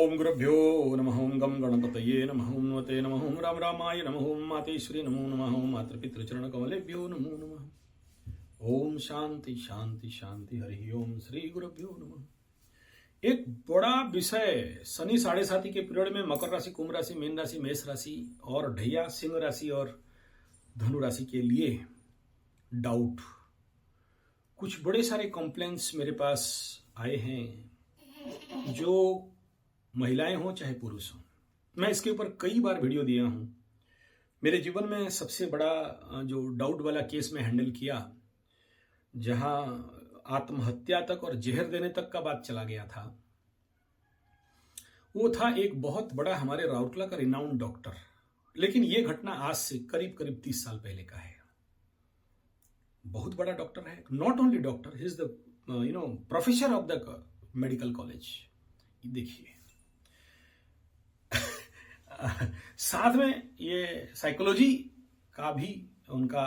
ओम गुरुभ्यो नमः ओम गम गणपतये नमः ओम नमते नमः ओम राम रामाय नमः ओम मातेश्वरी नमो नमः ओम मातृपितृचरण कमलेभ्यो नमो नमः। ओम शांति शांति शांति हरि ओम श्री गुरुभ्यो नमः। एक बड़ा विषय शनि 7.5 के पीरियड में मकर राशि, कुंभ राशि, मीन राशि, मेष राशि और ढैया सिंह राशि और धनु राशि के लिए डाउट। कुछ बड़े सारे कंप्लेंट्स मेरे पास आए हैं, जो महिलाएं हों चाहे पुरुष हों। मैं इसके ऊपर कई बार वीडियो दिया हूं। मेरे जीवन में सबसे बड़ा जो डाउट वाला केस मैं हैंडल किया, जहां आत्महत्या तक और जहर देने तक का बात चला गया था, वो था एक बहुत बड़ा हमारे राउरकेला का रिनाउंड डॉक्टर। लेकिन ये घटना आज से करीब करीब 30 साल पहले का है। बहुत बड़ा डॉक्टर है, not only doctor, he is the professor of the medical college. देखिए साथ में ये साइकोलॉजी का भी उनका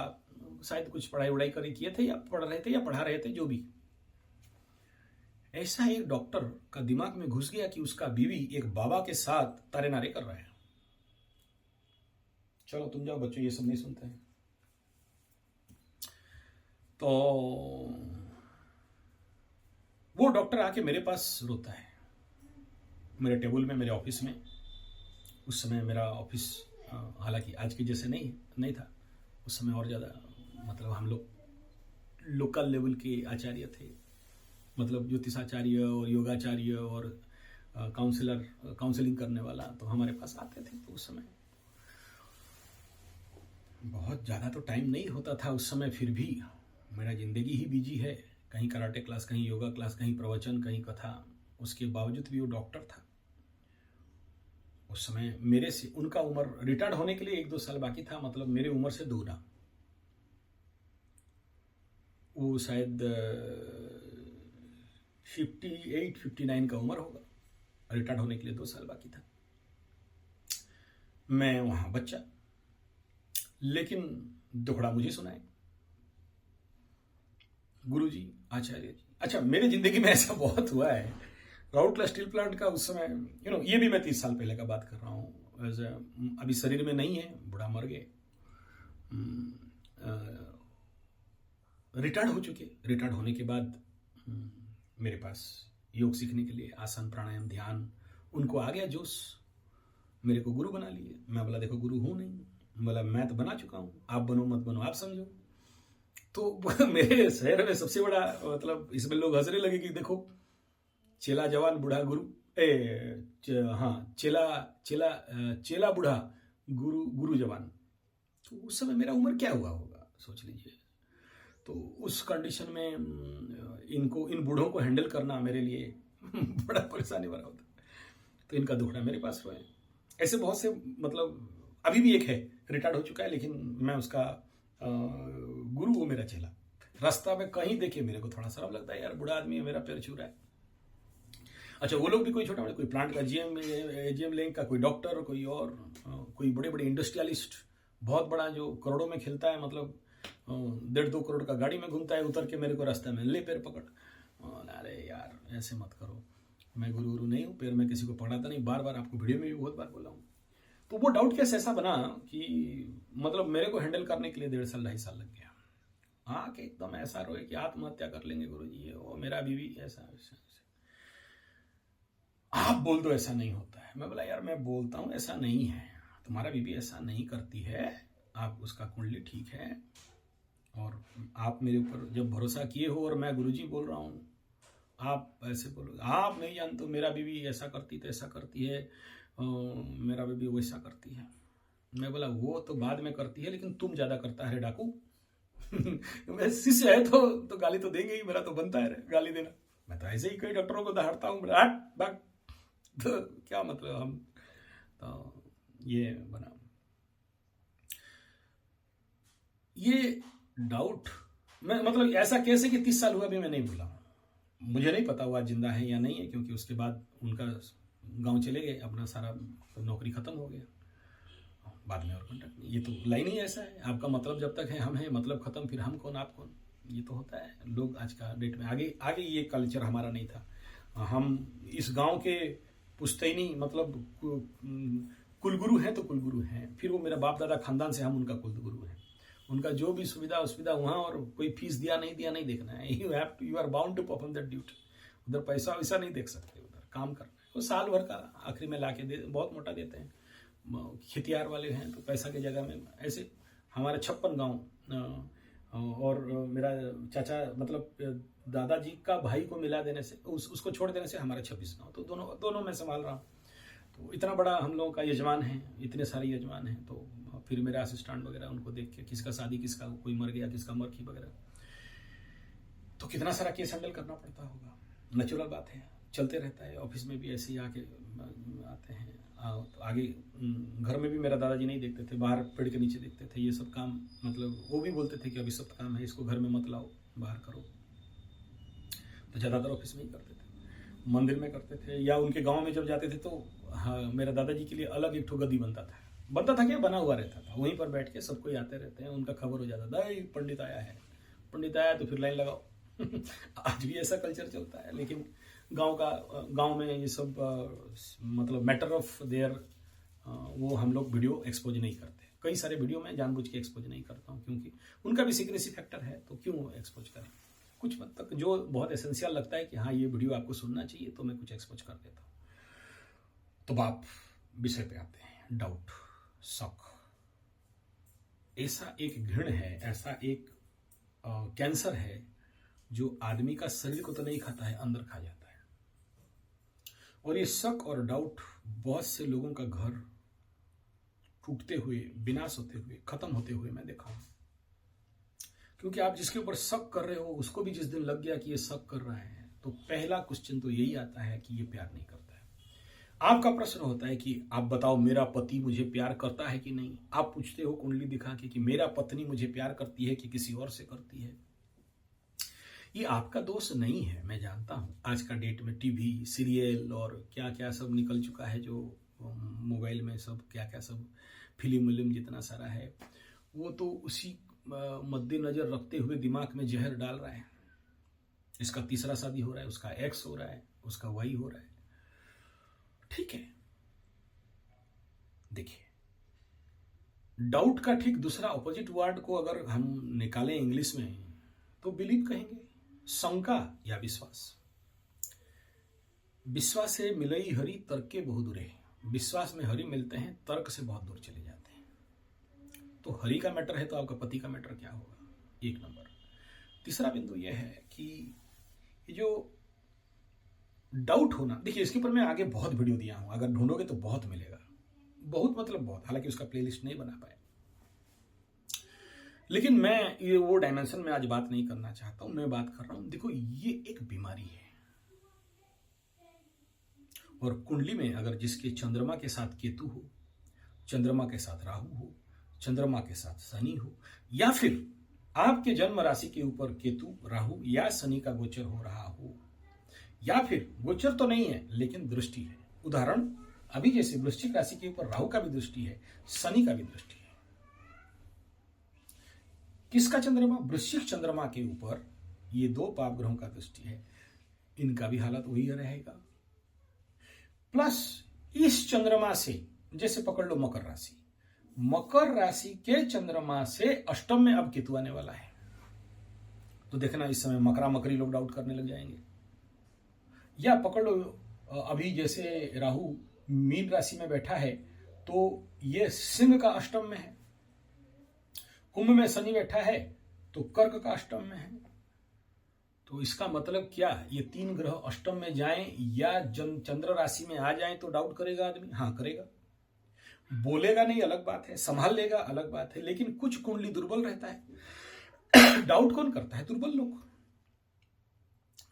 शायद कुछ पढ़ाई वढ़ाई करी किए थे, या पढ़ रहे थे या पढ़ा रहे थे, जो भी। ऐसा एक डॉक्टर का दिमाग में घुस गया कि उसका बीवी एक बाबा के साथ तारे नारे कर रहा है। चलो तुम जाओ बच्चों, ये सब नहीं सुनते हैं। तो वो डॉक्टर आके मेरे पास रोता है, मेरे टेबल में, मेरे ऑफिस में। उस समय मेरा ऑफिस हालांकि आज के जैसे नहीं था, उस समय और ज़्यादा, मतलब हम लोग लोकल लेवल के आचार्य थे, मतलब ज्योतिषाचार्य और योगाचार्य और काउंसलिंग करने वाला तो हमारे पास आते थे। तो उस समय बहुत ज़्यादा तो टाइम नहीं होता था उस समय, फिर भी मेरा ज़िंदगी ही बिजी है। कहीं कराटे क्लास, कहीं योगा क्लास, कहीं प्रवचन, कहीं कथा। उसके बावजूद भी वो डॉक्टर था। उस समय मेरे से उनका उम्र रिटायर्ड होने के लिए 1-2 साल बाकी था, मतलब मेरी उम्र से दोगुना। वो शायद 58-59 का उम्र होगा, रिटायर्ड होने के लिए 2 साल बाकी था। मैं वहां बच्चा, लेकिन दुखड़ा मुझे सुनाए, गुरुजी, आचार्य जी। अच्छा, मेरी जिंदगी में ऐसा बहुत हुआ है। राउरकेला स्टील प्लांट का उस समय, ये भी मैं 30 साल पहले का बात कर रहा हूँ। अभी शरीर में नहीं है, बूढ़ा मर गए, रिटायर्ड हो चुके। रिटायर्ड होने के बाद मेरे पास योग सीखने के लिए आसन, प्राणायाम, ध्यान, उनको आ गया जोश, मेरे को गुरु बना लिए। मैं बोला देखो गुरु हूं नहीं, बोला मैं तो बना चुका हूं, आप बनो मत बनो आप समझो। तो मेरे शहर में सबसे बड़ा, मतलब इसमें लोग हंसने लगे कि देखो, चेला जवान बूढ़ा गुरु, चेला बूढ़ा गुरु जवान। तो उस समय मेरा उम्र क्या हुआ होगा, सोच लीजिए। तो उस कंडीशन में इन बूढ़ों को हैंडल करना मेरे लिए बड़ा परेशानी भरा होता। तो इनका दुखड़ा मेरे पास रोए। ऐसे बहुत से, मतलब अभी भी एक है, रिटायर्ड हो चुका है, लेकिन मैं उसका गुरु, वो मेरा चेला। रास्ता में कहीं देखे मेरे को थोड़ा शर्म लगता है, यार बूढ़ा आदमी है, मेरा पैर छू रहा है। अच्छा, वो लोग भी कोई छोटा मोटा, कोई प्लांट का एजीएम लेंग का, कोई डॉक्टर, कोई और, कोई बड़े बड़े इंडस्ट्रियलिस्ट, बहुत बड़ा जो करोड़ों में खेलता है, मतलब 1.5-2 करोड़ का गाड़ी में घूमता है, उतर के मेरे को रास्ते में ले पैर पकड़। अरे यार ऐसे मत करो, मैं गुरु नहीं हूँ, पैर में किसी को पकड़ाता नहीं। बार बार आपको वीडियो में भी बहुत बार बोला हूँ। तो वो डाउट केस ऐसा बना कि मतलब मेरे को हैंडल करने के लिए 1.5 साल 2.5 साल लग गया। हाँ कि एकदम ऐसा रोए कि आत्महत्या कर लेंगे गुरु जी, वो मेरा बीवी ऐसा। आप बोल दो ऐसा नहीं होता है। मैं बोला यार मैं बोलता हूं ऐसा नहीं है, तुम्हारा बीवी ऐसा नहीं करती है, आप उसका कुंडली ठीक है, और आप मेरे ऊपर जब भरोसा किए हो और मैं गुरुजी बोल रहा हूं, आप ऐसे बोलोगे, आप नहीं जानते मेरा बीवी ऐसा करती तो ऐसा करती है, मेरा बीवी वैसा करती है। मैं बोला वो तो बाद में करती है, लेकिन तुम ज्यादा करता है डाकू। मैं शिष्य है तो गाली तो देंगे ही, मेरा तो बनता है गाली देना। मैं तो ऐसे ही कई डॉक्टरों को दहाड़ता हूँ, तो क्या मतलब हम, तो ये बना ये डाउट। मैं मतलब ऐसा कैसे कि 30 साल हुआ भी मैं नहीं भूला। मुझे नहीं पता हुआ जिंदा है या नहीं है, क्योंकि उसके बाद उनका गांव चले गए, अपना सारा नौकरी खत्म हो गया, बाद में और कॉन्टेक्ट नहीं। ये तो लाइन ही ऐसा है, आपका मतलब जब तक है हम हैं, मतलब खत्म, फिर हम कौन आप कौन, ये तो होता है। लोग आज का डेट में आगे ये कल्चर हमारा नहीं था। हम इस गांव के पुश्तैनी मतलब कुलगुरु हैं तो कुलगुरु हैं, फिर वो मेरा बाप दादा खानदान से हम उनका कुलगुरु हैं। उनका जो भी सुविधा असुविधा वहाँ, और कोई फीस दिया नहीं देखना है, you are bound to perform that duty. उधर पैसा वैसा नहीं देख सकते, उधर काम करना है। वो साल भर का आखिरी में ला के बहुत मोटा देते हैं। खेतियार वाले हैं तो पैसा की जगह में ऐसे हमारे 56 गाँव और मेरा चाचा मतलब दादाजी का भाई को मिला देने से, उसको छोड़ देने से हमारे 26 गाँव, तो दोनों मैं संभाल रहा हूँ। तो इतना बड़ा हम लोगों का यजमान है, इतने सारे यजमान हैं। तो फिर मेरा असिस्टेंट वगैरह उनको देख के, किसका शादी, किसका कोई मर गया, किसका मरखी वगैरह, तो कितना सारा केस हैंडल करना पड़ता होगा। नेचुरल बात है, चलते रहता है। ऑफिस में भी ऐसे ही आके आते हैं। तो आगे घर में भी मेरा दादाजी नहीं देखते थे, बाहर पेड़ के नीचे देखते थे ये सब काम। मतलब वो भी बोलते थे कि अभी सब काम है, इसको घर में मत लाओ, बाहर करो। तो ज़्यादातर ऑफिस में ही करते थे, मंदिर में करते थे, या उनके गांव में जब जाते थे तो हाँ, मेरा दादाजी के लिए अलग एक ठो गद्दी बनता था क्या, बना हुआ रहता था। वहीं पर बैठ के सब कोई आते रहते हैं, उनका खबर हो जाता था, पंडित आया है, पंडित आया तो फिर लाइन लगाओ। आज भी ऐसा कल्चर चलता है, लेकिन गांव में ये सब मतलब मैटर ऑफ देयर, वो हम लोग वीडियो एक्सपोज नहीं करते। कई सारे वीडियो में जानबूझ के एक्सपोज नहीं करता हूँ, क्योंकि उनका भी सीक्रेसी फैक्टर है, तो क्यों एक्सपोज करें। कुछ हद तक जो बहुत एसेंशियल लगता है कि हाँ ये वीडियो आपको सुनना चाहिए, तो मैं कुछ एक्सपोज कर देता हूँ। तो बाप विषय पे आते हैं, डाउट, शक। ऐसा एक घृण है, ऐसा एक कैंसर है जो आदमी का शरीर को तो नहीं खाता है, अंदर खा जाता है। और ये शक और डाउट बहुत से लोगों का घर टूटते हुए, विनाश होते हुए, खत्म होते हुए मैं देखा हूं। क्योंकि आप जिसके ऊपर शक कर रहे हो, उसको भी जिस दिन लग गया कि ये शक कर रहा है, तो पहला क्वेश्चन तो यही आता है कि ये प्यार नहीं करता है। आपका प्रश्न होता है कि आप बताओ मेरा पति मुझे प्यार करता है कि नहीं। आप पूछते हो कुंडली दिखा के कि मेरा पत्नी मुझे प्यार करती है कि किसी और से करती है। ये आपका दोष नहीं है, मैं जानता हूं। आज का डेट में टीवी सीरियल और क्या क्या सब निकल चुका है, जो मोबाइल में सब क्या क्या सब फिल्म जितना सारा है, वो तो उसी मद्देनजर रखते हुए दिमाग में जहर डाल रहा है। इसका तीसरा शादी हो रहा है, उसका एक्स हो रहा है, उसका वाई हो रहा है। ठीक है, देखिए डाउट का ठीक दूसरा ऑपोजिट वर्ड को अगर हम निकालें इंग्लिश में, तो बिलीव कहेंगे, शंका या विश्वास। विश्वास से मिलई हरि तर्क के बहुत दूर है। विश्वास में हरि मिलते हैं, तर्क से बहुत दूर चले जाते हैं। तो हरि का मैटर है तो आपका पति का मैटर क्या होगा, एक नंबर। तीसरा बिंदु यह है कि जो डाउट होना, देखिए इसके ऊपर मैं आगे बहुत वीडियो दिया हूं, अगर ढूंढोगे तो बहुत मिलेगा, बहुत मतलब बहुत। हालांकि उसका प्लेलिस्ट नहीं बना पाया, लेकिन मैं ये वो डायमेंशन में आज बात नहीं करना चाहता हूं। मैं बात कर रहा हूं, देखो ये एक बीमारी है। और कुंडली में अगर जिसके चंद्रमा के साथ केतु हो, चंद्रमा के साथ राहु हो, चंद्रमा के साथ शनि हो, या फिर आपके जन्म राशि के ऊपर केतु, राहु या शनि का गोचर हो रहा हो, या फिर गोचर तो नहीं है लेकिन दृष्टि है। उदाहरण, अभी जैसे वृश्चिक राशि के ऊपर राहु का भी दृष्टि है, शनि का भी दृष्टि है। किसका चंद्रमा? वृश्चिक चंद्रमा के ऊपर ये दो पाप ग्रहों का दृष्टि है, इनका भी हालत वही रहेगा। प्लस इस चंद्रमा से, जैसे पकड़ लो मकर राशि, मकर राशि के चंद्रमा से अष्टम में अब केतु आने वाला है। तो देखना इस समय मकरा मकरी लोग डाउट करने लग जाएंगे। या पकड़ लो अभी जैसे राहु मीन राशि में बैठा है, तो ये सिंह का अष्टम में है। कुंभ में शनि बैठा है तो कर्क का अष्टम में है। तो इसका मतलब क्या, ये तीन ग्रह अष्टम में जाएं या चंद्र राशि में आ जाएं तो डाउट करेगा आदमी? हाँ करेगा। बोलेगा नहीं अलग बात है, संभाल लेगा अलग बात है, लेकिन कुछ कुंडली दुर्बल रहता है। डाउट कौन करता है? दुर्बल लोग।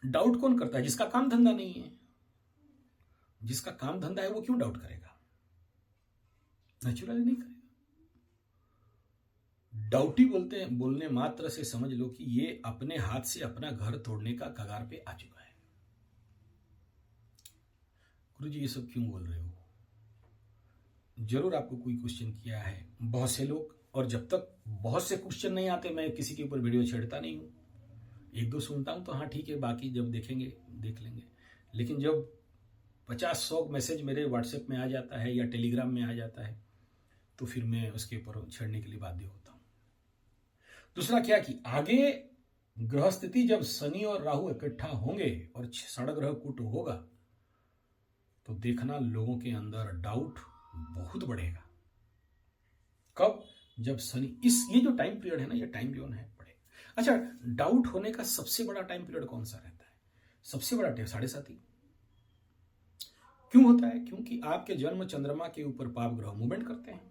डाउट कौन करता है? जिसका काम धंधा नहीं है। जिसका काम धंधा है वो क्यों डाउट करेगा? नेचुरली नहीं करेगा। डाउटी बोलते हैं, बोलने मात्र से समझ लो कि ये अपने हाथ से अपना घर तोड़ने का कगार पे आ चुका है। गुरुजी ये सब क्यों बोल रहे हो? जरूर आपको कोई क्वेश्चन किया है बहुत से लोग, और जब तक बहुत से क्वेश्चन नहीं आते मैं किसी के ऊपर वीडियो छेड़ता नहीं हूं। एक दो सुनता हूं तो हाँ ठीक है, बाकी जब देखेंगे देख लेंगे। लेकिन जब 50-100 मैसेज मेरे व्हाट्सएप में आ जाता है या टेलीग्राम में आ जाता है, तो फिर मैं उसके ऊपर छेड़ने के लिए बाध्य होता हूं। दूसरा क्या कि आगे ग्रह स्थिति जब शनि और राहु इकट्ठा होंगे और षड्ग्रह कूट होगा, तो देखना लोगों के अंदर डाउट बहुत बढ़ेगा। कब? जब शनि ये जो टाइम पीरियड है ना, ये टाइम जोन है बढ़ेगा। अच्छा, डाउट होने का सबसे बड़ा टाइम पीरियड कौन सा रहता है? सबसे बड़ा टाइम 7.5। क्यों होता है? क्योंकि आपके जन्म चंद्रमा के ऊपर पाप ग्रह मूवमेंट करते हैं,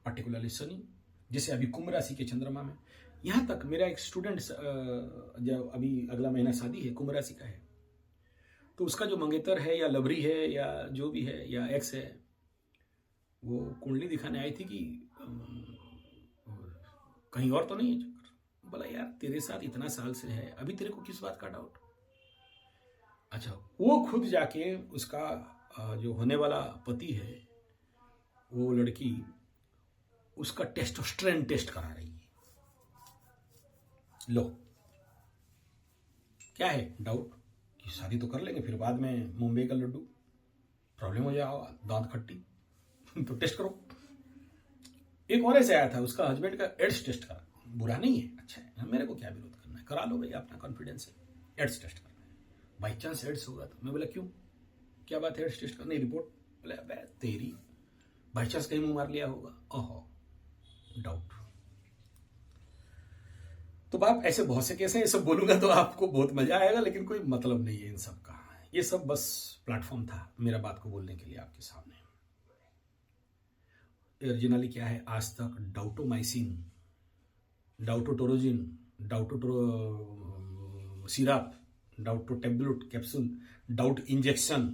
पर्टिकुलरली शनि। जैसे अभी कुंभ राशि के चंद्रमा में, यहां तक मेरा एक स्टूडेंट जब अभी अगला महीना शादी है, कुंभ राशि का है, तो उसका जो मंगेतर है या लवरी है या जो भी है या एक्स है, वो कुंडली दिखाने आई थी कि कहीं और तो नहीं है चक्कर। बोला यार तेरे साथ इतना साल से है, अभी तेरे को किस बात का डाउट? अच्छा, वो खुद जाके उसका जो होने वाला पति है, वो लड़की उसका टेस्टोस्टेरोन टेस्ट करा रही है। लो, क्या है डाउट कि शादी तो कर लेंगे, फिर बाद में मुंबई का लड्डू प्रॉब्लम हो जाएगा, दांत खट्टी तो टेस्ट करो। एक और ऐसे आया था, उसका हस्बैंड का एड्स टेस्ट करा। बुरा नहीं है, अच्छा है, मेरे को क्या विरोध करना है, करा लो भाई, अपना कॉन्फिडेंस है। एड्स टेस्ट करना है, बाई चांस एड्स होगा तो। मैं बोला क्यों, क्या बात है एड्स टेस्ट करने? रिपोर्ट। बोले अबे तेरी, बाई चांस कहीं मुंह मार लिया होगा। ओहो, डाउट। तो बाप ऐसे बहुत से केस हैं, ये सब बोलूंगा तो आपको बहुत मजा आएगा, लेकिन कोई मतलब नहीं है इन सब का। ये सब बस प्लेटफॉर्म था मेरा बात को बोलने के लिए आपके सामने। ओरिजिनली क्या है, आज तक डाउटोमाइसिन, डाउटोटोरोजिन, सिरप, डाउटो टेबलेट कैप्सूल, डाउट इंजेक्शन,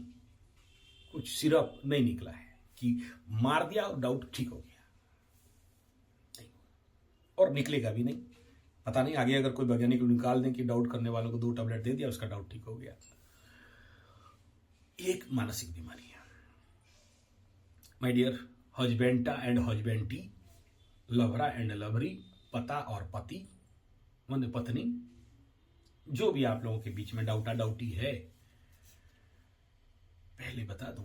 कुछ सिरप नहीं निकला है कि मार दिया और डाउट ठीक हो गया, नहीं, और निकलेगा भी नहीं। पता नहीं आगे अगर कोई वैज्ञानिक निकाल दें कि डाउट करने वालों को 2 टैबलेट दे दिया, उसका डाउट ठीक हो गया। एक मानसिक बीमारी है माय डियर। हस्बैंडा एंड हस्बैंडी, लवरा एंड लवरी, पता और पति मन पत्नी, जो भी आप लोगों के बीच में डाउटा डाउटी है, पहले बता दूं,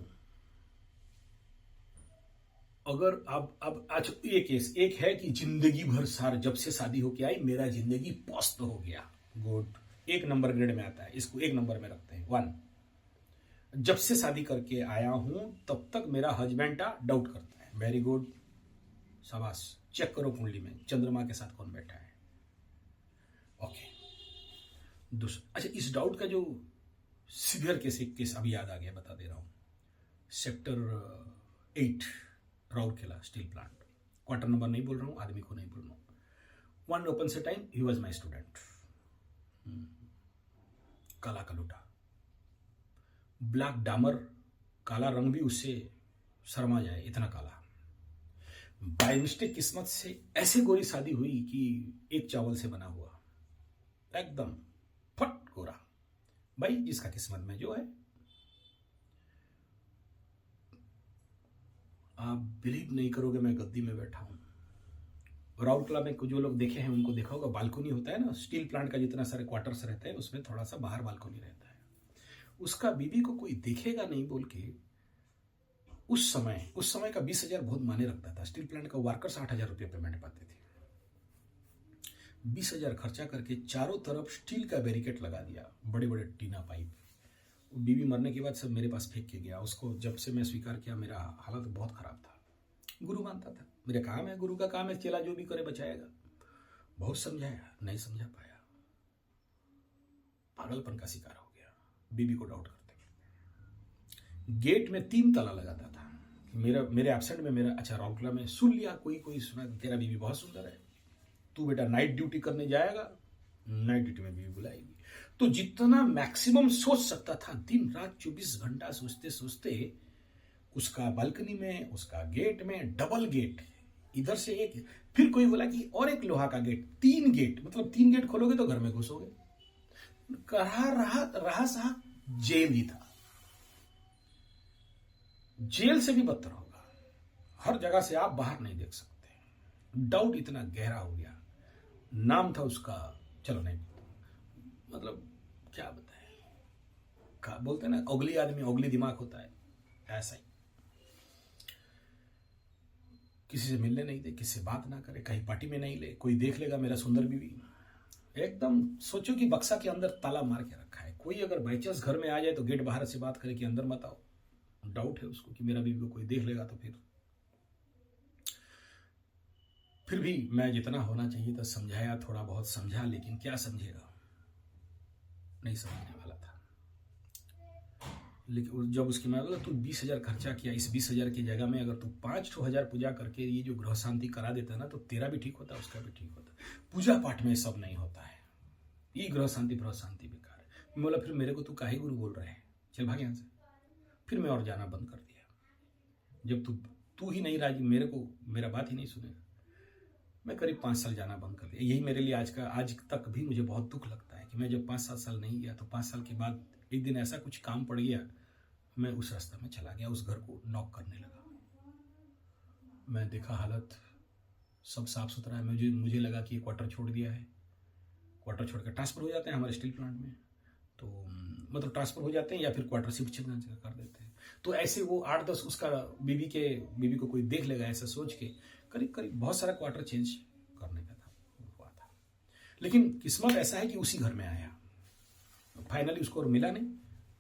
अगर अब आज ये केस एक है कि जिंदगी भर सार जब से शादी होके आई मेरा जिंदगी पस्त हो गया, गुड, 1 नंबर ग्रेड में आता है, इसको 1 नंबर में रखते हैं 1। जब से शादी करके आया हूं तब तक मेरा हस्बैंड डाउट करता है, वेरी गुड, शाबाश, चेक करो कुंडली में चंद्रमा के साथ कौन बैठा है। ओके, दूसरा, अच्छा इस डाउट का जो सीवियर केस अभी याद आ गया, बता दे रहा हूं। Sector 8 Rourkela steel plant, quarter number नहीं बोल रहा हूं, आदमी को नहीं बोल रहा हूं। 1 ओपन से time, he was my student. काला कलूटा, ब्लैक डामर, काला रंग भी उससे शर्मा जाए इतना काला। बाय मिस्टेक किस्मत से ऐसे गोरी शादी हुई कि एक चावल से बना हुआ, एकदम फट गोरा। भाई जिसका किस्मत में जो है, आप बिलीव नहीं करोगे, मैं गद्दी में बैठा हूं। राउरकेला में जो लोग देखे हैं उनको देखा होगा, बालकनी होता है ना स्टील प्लांट का, जितना सारे क्वार्टर्स रहते हैं उसमें थोड़ा सा बाहर बालकनी रहता है। उसका बीवी को कोई देखेगा नहीं बोल के उस समय का 20,000 बहुत माने रखता था। स्टील प्लांट का वर्कर्स 8,000 रुपये पेमेंट पाते थे। 20,000 खर्चा करके चारों तरफ स्टील का बैरिकेड लगा दिया, बड़े बड़े टीना पाइप। बीवी मरने के बाद सब मेरे पास फेंक के गया। उसको जब से मैं स्वीकार किया मेरा हालत बहुत खराब था। गुरु मानता था, मेरा काम है, गुरु का काम है, चेला जो भी करे बचाएगा। बहुत समझाया, नहीं समझा पाया, पागलपन का शिकार हो गया। बीवी को डाउट करते हुए गेट में 3 ताला लगाता था। मेरे एब्सेंट में मेरा, अच्छा राउरकेला में सुन लिया, कोई सुना, तेरा बीवी बहुत सुंदर है, तू बेटा नाइट ड्यूटी करने जाएगा, नाइट ड्यूटी में बीवी बुलाएगी। तो जितना मैक्सिमम सोच सकता था, दिन रात 24 घंटा सोचते सोचते उसका बालकनी में, उसका गेट में डबल गेट, इधर से एक, फिर कोई बोला कि और एक लोहा का गेट, 3 गेट, मतलब 3 गेट खोलोगे तो घर में घुसोगे। रहा सहा जेल ही था। जेल से भी बदतर होगा, हर जगह से आप बाहर नहीं देख सकते। डाउट इतना गहरा हो गया। नाम था उसका, चलो नहीं, मतलब क्या बताएं, बोलते हैं ना, अगली आदमी अगली दिमाग होता है, ऐसा ही। किसी से मिलने नहीं दे, किसी से बात ना करे, कहीं पार्टी में नहीं ले, कोई देख लेगा मेरा सुंदर बीवी। एकदम सोचो कि बक्सा के अंदर ताला मार के रखा है। कोई अगर बाई चांस घर में आ जाए तो गेट बाहर से बात करे कि अंदर मत आओ। डाउट है उसको कि मेरा बीवी को कोई देख लेगा तो फिर भी मैं जितना होना चाहिए था समझाया, थोड़ा बहुत समझा, लेकिन क्या समझेगा, नहीं समझने वाला था। लेकिन जब उसकी मैं बोला तू 20,000 खर्चा किया, इस 20,000 की जगह में अगर तू 5,000 पूजा करके ये जो ग्रह शांति करा देता ना, तो तेरा भी ठीक होता, उसका भी ठीक होता। पूजा पाठ में सब नहीं होता है, ये ग्रह शांति बेकार है। मैं बोला फिर मेरे को तू काहे गुरु बोल रहे हैं, चल भाग यहाँ से। फिर मैं और जाना बंद कर दिया। जब तू ही नहीं राजी, मेरा बात ही नहीं सुनेगा, मैं करीब 5 साल जाना बंद कर दिया। यही मेरे लिए आज तक भी मुझे बहुत दुख लगता है कि मैं जब 5-7 साल नहीं गया, तो 5 साल के बाद एक दिन ऐसा कुछ काम पड़ गया, मैं उस रास्ते में चला गया, उस घर को नॉक करने लगा। मैं देखा हालत सब साफ सुथरा है, मुझे लगा कि क्वार्टर छोड़ दिया है। क्वार्टर छोड़ कर ट्रांसफर हो जाते हैं हमारे स्टील प्लांट में, तो मतलब ट्रांसफर हो जाते हैं या फिर क्वार्टर शिफ्ट कर देते हैं। तो ऐसे वो 8-10 उसका बीवी को कोई देख लेगा ऐसा सोच के करीब बहुत सारा क्वार्टर चेंज करने का हुआ था। लेकिन किस्मत ऐसा है कि उसी घर में आया, फाइनली उसको और मिला नहीं।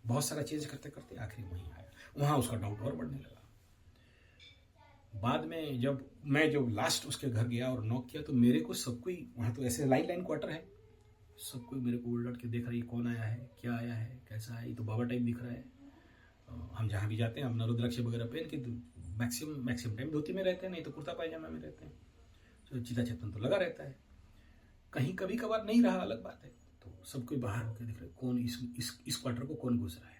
बहुत सारा चेंज करते करते आखिरी वहीं आया। वहां उसका डाउट और बढ़ने लगा। बाद में जब मैं लास्ट उसके घर गया और नॉक किया, तो मेरे को सब कोई, वहां तो ऐसे लाइन क्वार्टर है, सब कोई मेरे को उलट के देख रहा है, कौन आया है, क्या आया है, कैसा है, ये तो बाबा टाइप दिख रहा है। हम जहाँ भी जाते हैं हम रुद्राक्ष वगैरह पहन के मैक्सिमम टाइम धोती में रहते हैं, नहीं तो कुर्ता पायजामा में रहते हैं। तो चिता चेतन तो लगा रहता है, कहीं कभी कभार नहीं रहा अलग बात है। तो सब कोई बाहर होकर देख रहे कौन इस क्वार्टर को कौन घुस रहा है।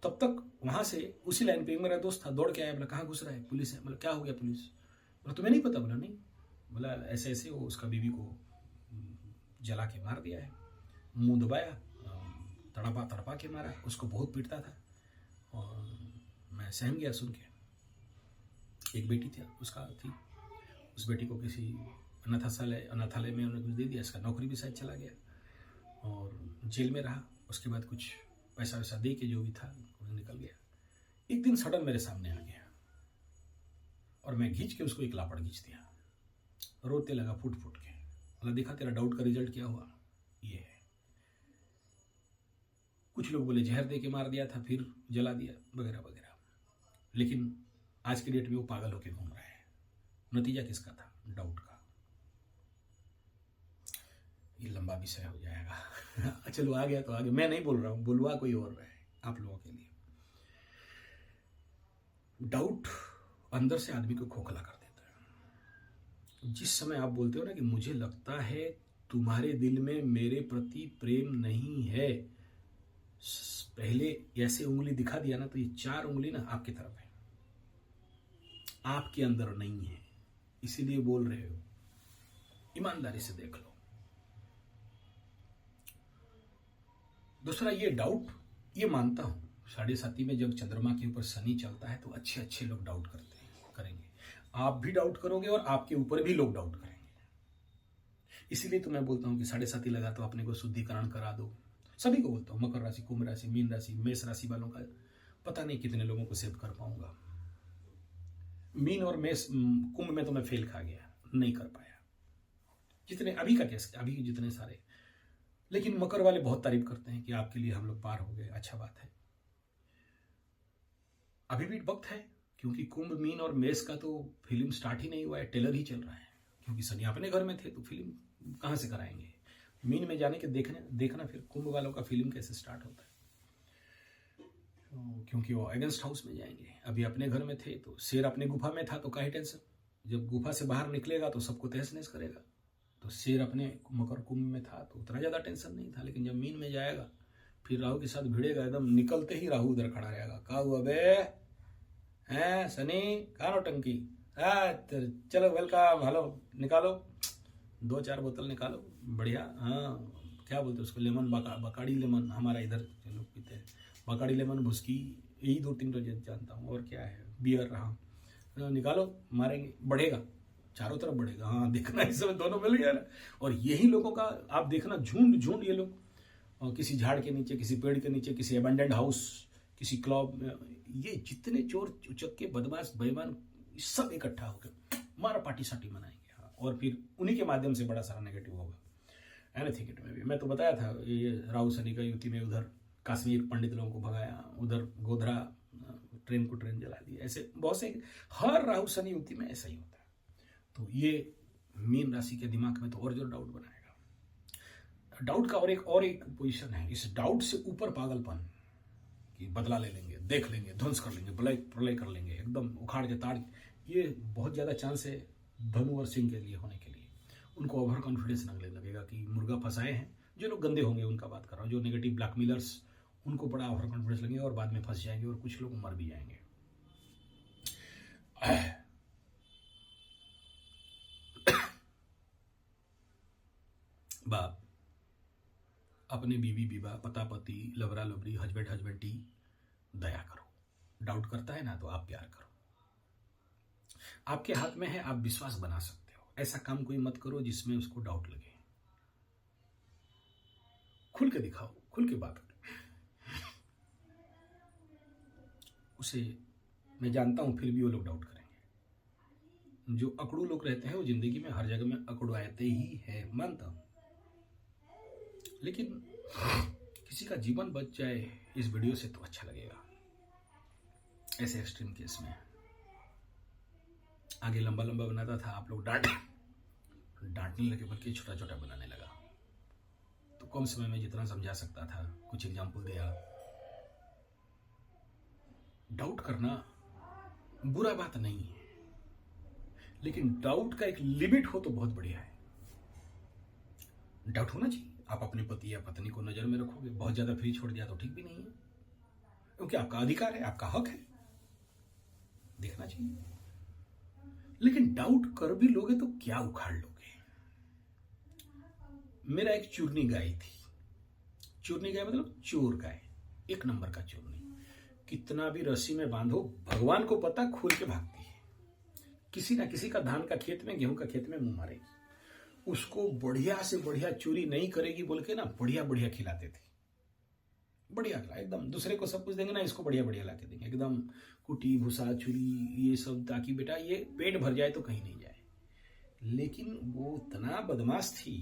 तब तक वहां से उसी लाइन पे मेरा दोस्त था, दौड़ के आया, बोला कहाँ घुस रहा है, पुलिस है। बोला क्या हो गया पुलिस, बोला तुम्हें नहीं पता, बोला नहीं, बोला ऐसे ऐसे वो उसका बीवी को जला के मार दिया है, मुंह दबाया, तड़पा के मारा, उसको बहुत पीटता था। और मैं सहम गया सुन के। एक बेटी थी उसका थी, उस बेटी को किसी अनाथालय में उन्होंने कुछ दे दिया, इसका नौकरी भी शायद चला गया और जेल में रहा। उसके बाद कुछ पैसा वैसा दे के जो भी था निकल गया। एक दिन सडन मेरे सामने आ गया और मैं खींच के उसको एक लापड़ खींच दिया, रोते लगा फुट के। बोला देखा तेरा डाउट का रिजल्ट क्या हुआ, ये है। कुछ लोग बोले जहर दे के मार दिया था, फिर जला दिया वगैरह वगैरह, लेकिन आज के डेट में वो पागल होके घूम रहा है। नतीजा किसका था, डाउट का। ये लंबा विषय हो जाएगा चलो आ गया तो आगे, मैं नहीं बोल रहा हूं, बुलवा कोई और रहा है आप लोगों के लिए। डाउट अंदर से आदमी को खोखला कर देता है। जिस समय आप बोलते हो ना कि मुझे लगता है तुम्हारे दिल में मेरे प्रति प्रेम नहीं है, पहले ऐसे उंगली दिखा दिया ना, तो ये 4 उंगली ना आपकी तरफ है, आपके अंदर नहीं है, इसीलिए बोल रहे हो। ईमानदारी से देख लो। दूसरा ये डाउट, ये मानता हूं 7.5 में जब चंद्रमा के ऊपर शनि चलता है तो अच्छे लोग डाउट करेंगे। आप भी डाउट करोगे और आपके ऊपर भी लोग डाउट करेंगे। इसीलिए तो मैं बोलता हूं कि 7.5 लगा तो अपने को शुद्धिकरण करा दो। सभी को बोलता हूं, मकर राशि, कुंभ राशि, मीन राशि, मेष राशि वालों का पता नहीं कितने लोगों को सेव कर पाऊंगा। मीन और मेष, कुंभ में तो मैं फेल खा गया, नहीं कर पाया। जितने अभी का केस, अभी जितने सारे, लेकिन मकर वाले बहुत तारीफ करते हैं कि आपके लिए हम लोग पार हो गए, अच्छा बात है। अभी भी वक्त है, क्योंकि कुंभ, मीन और मेष का तो फिल्म स्टार्ट ही नहीं हुआ है, ट्रेलर ही चल रहा है। क्योंकि शनि अपने घर में थे तो फिल्म कहां से कराएंगे। मीन में जाने के देखना फिर कुंभ वालों का फिल्म कैसे स्टार्ट होता है, क्योंकि वो अगेंस्ट हाउस में जाएंगे। अभी अपने घर में थे तो शेर अपने गुफा में था तो काहे टेंशन, जब गुफा से बाहर निकलेगा तो सबको तहस नहस करेगा। तो शेर अपने मकर कुंभ में था तो उतना ज्यादा टेंशन नहीं था, लेकिन जब मीन में जाएगा फिर राहु के साथ भिड़ेगा, एकदम निकलते ही राहु उधर खड़ा रहेगा, का हुआ बे हैं शनि, कहा नौटंकी, चलो वेलकम, हेलो, निकालो 2-4 बोतल निकालो, बढ़िया। हाँ क्या बोलते उसको, लेमन, बकाड़ी लेमन, हमारा इधर लोग पीते हैं बकाड़ी लेमन, भुस्की, यही 2-3 तो जानता हूँ, और क्या है, बियर रहा, निकालो, मारेंगे, बढ़ेगा, चारों तरफ बढ़ेगा। हाँ देखना, इस समय दोनों मिल गया ना। और यही लोगों का आप देखना, झुंड ये लोग किसी झाड़ के नीचे, किसी पेड़ के नीचे, किसी अबेंडेंड हाउस, किसी क्लब में, ये जितने चोर उचक्के बदमाश बेईमान सब इकट्ठा होकर मारा पार्टी साटी मनाएंगे। हाँ, और फिर उन्हीं के माध्यम से बड़ा सारा नेगेटिव होगा। एनीथिंग इट में भी मैं तो बताया था, ये राहुल सनी का युति में उधर कश्मीर पंडित लोगों को भगाया, उधर गोधरा ट्रेन को ट्रेन जला दी, ऐसे बहुत से हर राहुल सनी युति में ऐसा ही होता है। तो ये मीन राशि के दिमाग में तो और जो डाउट बनाएगा। डाउट का और एक पोजीशन है, इस डाउट से ऊपर पागलपन कि बदला ले लेंगे, देख लेंगे, ध्वंस कर लेंगे, प्रलय कर लेंगे, एकदम उखाड़ के ताड़, ये बहुत ज्यादा चांस है धनु और सिंह के लिए होने के लिए। उनको ओवर कॉन्फिडेंस लगेगा कि मुर्गा फंसाए हैं। जो लोग गंदे होंगे उनका बात कर रहा हूँ, जो नेगेटिव ब्लैकमेलर्स, उनको बड़ा ओवर कॉन्फिडेंस लगेगा और बाद में फंस जाएंगे और कुछ लोग मर भी जाएंगे। बाप अपने बीवी विवाह, पता पति, लवरा लवरी, हस्बैंड हस्बैंडी दया करो। डाउट करता है ना तो आप प्यार करो। आपके हाथ में है, आप विश्वास बना सकते हो। ऐसा काम कोई मत करो जिसमें उसको डाउट लगे। खुल के दिखाओ, खुल के बात करो। उसे मैं जानता हूं फिर भी वो लोग डाउट करेंगे। जो अकड़ू लोग रहते हैं वो जिंदगी में हर जगह में अकड़वाते ही है, मानता हूं। लेकिन किसी का जीवन बच जाए इस वीडियो से तो अच्छा लगेगा। ऐसे एक्सट्रीम केस में आगे लंबा लंबा बनाता था, आप लोग डांटने लगे, बल्कि छोटा छोटा बनाने लगा। तो कम समय में जितना समझा सकता था कुछ एग्जाम्पल दिया। डाउट करना बुरा बात नहीं है, लेकिन डाउट का एक लिमिट हो तो बहुत बढ़िया है। डाउट होना चाहिए। आप अपने पति या पत्नी को नजर में रखोगे, बहुत ज्यादा फ्री छोड़ दिया तो ठीक भी नहीं है, क्योंकि आपका अधिकार है, आपका हक है, देखना चाहिए। लेकिन डाउट कर भी लोगे तो क्या उखाड़ लोगे। मेरा एक चूरनी गाय थी। चूरनी गाय मतलब चोर गाय, एक नंबर का चूरनी। कितना भी रस्सी में बांधो, भगवान को पता, खोल के भागती है। किसी ना किसी का धान का खेत में, गेहूं का खेत में मुंह मारेगी। उसको बढ़िया से बढ़िया चोरी नहीं करेगी बोल के ना बढ़िया बढ़िया खिलाते थे। बढ़िया खिला एकदम, दूसरे को सब कुछ देंगे ना, इसको बढ़िया बढ़िया ला के देंगे एकदम, कुटी भूसा चुरी ये सब, ताकि बेटा ये पेट भर जाए तो कहीं नहीं जाए। लेकिन वो इतना बदमाश थी,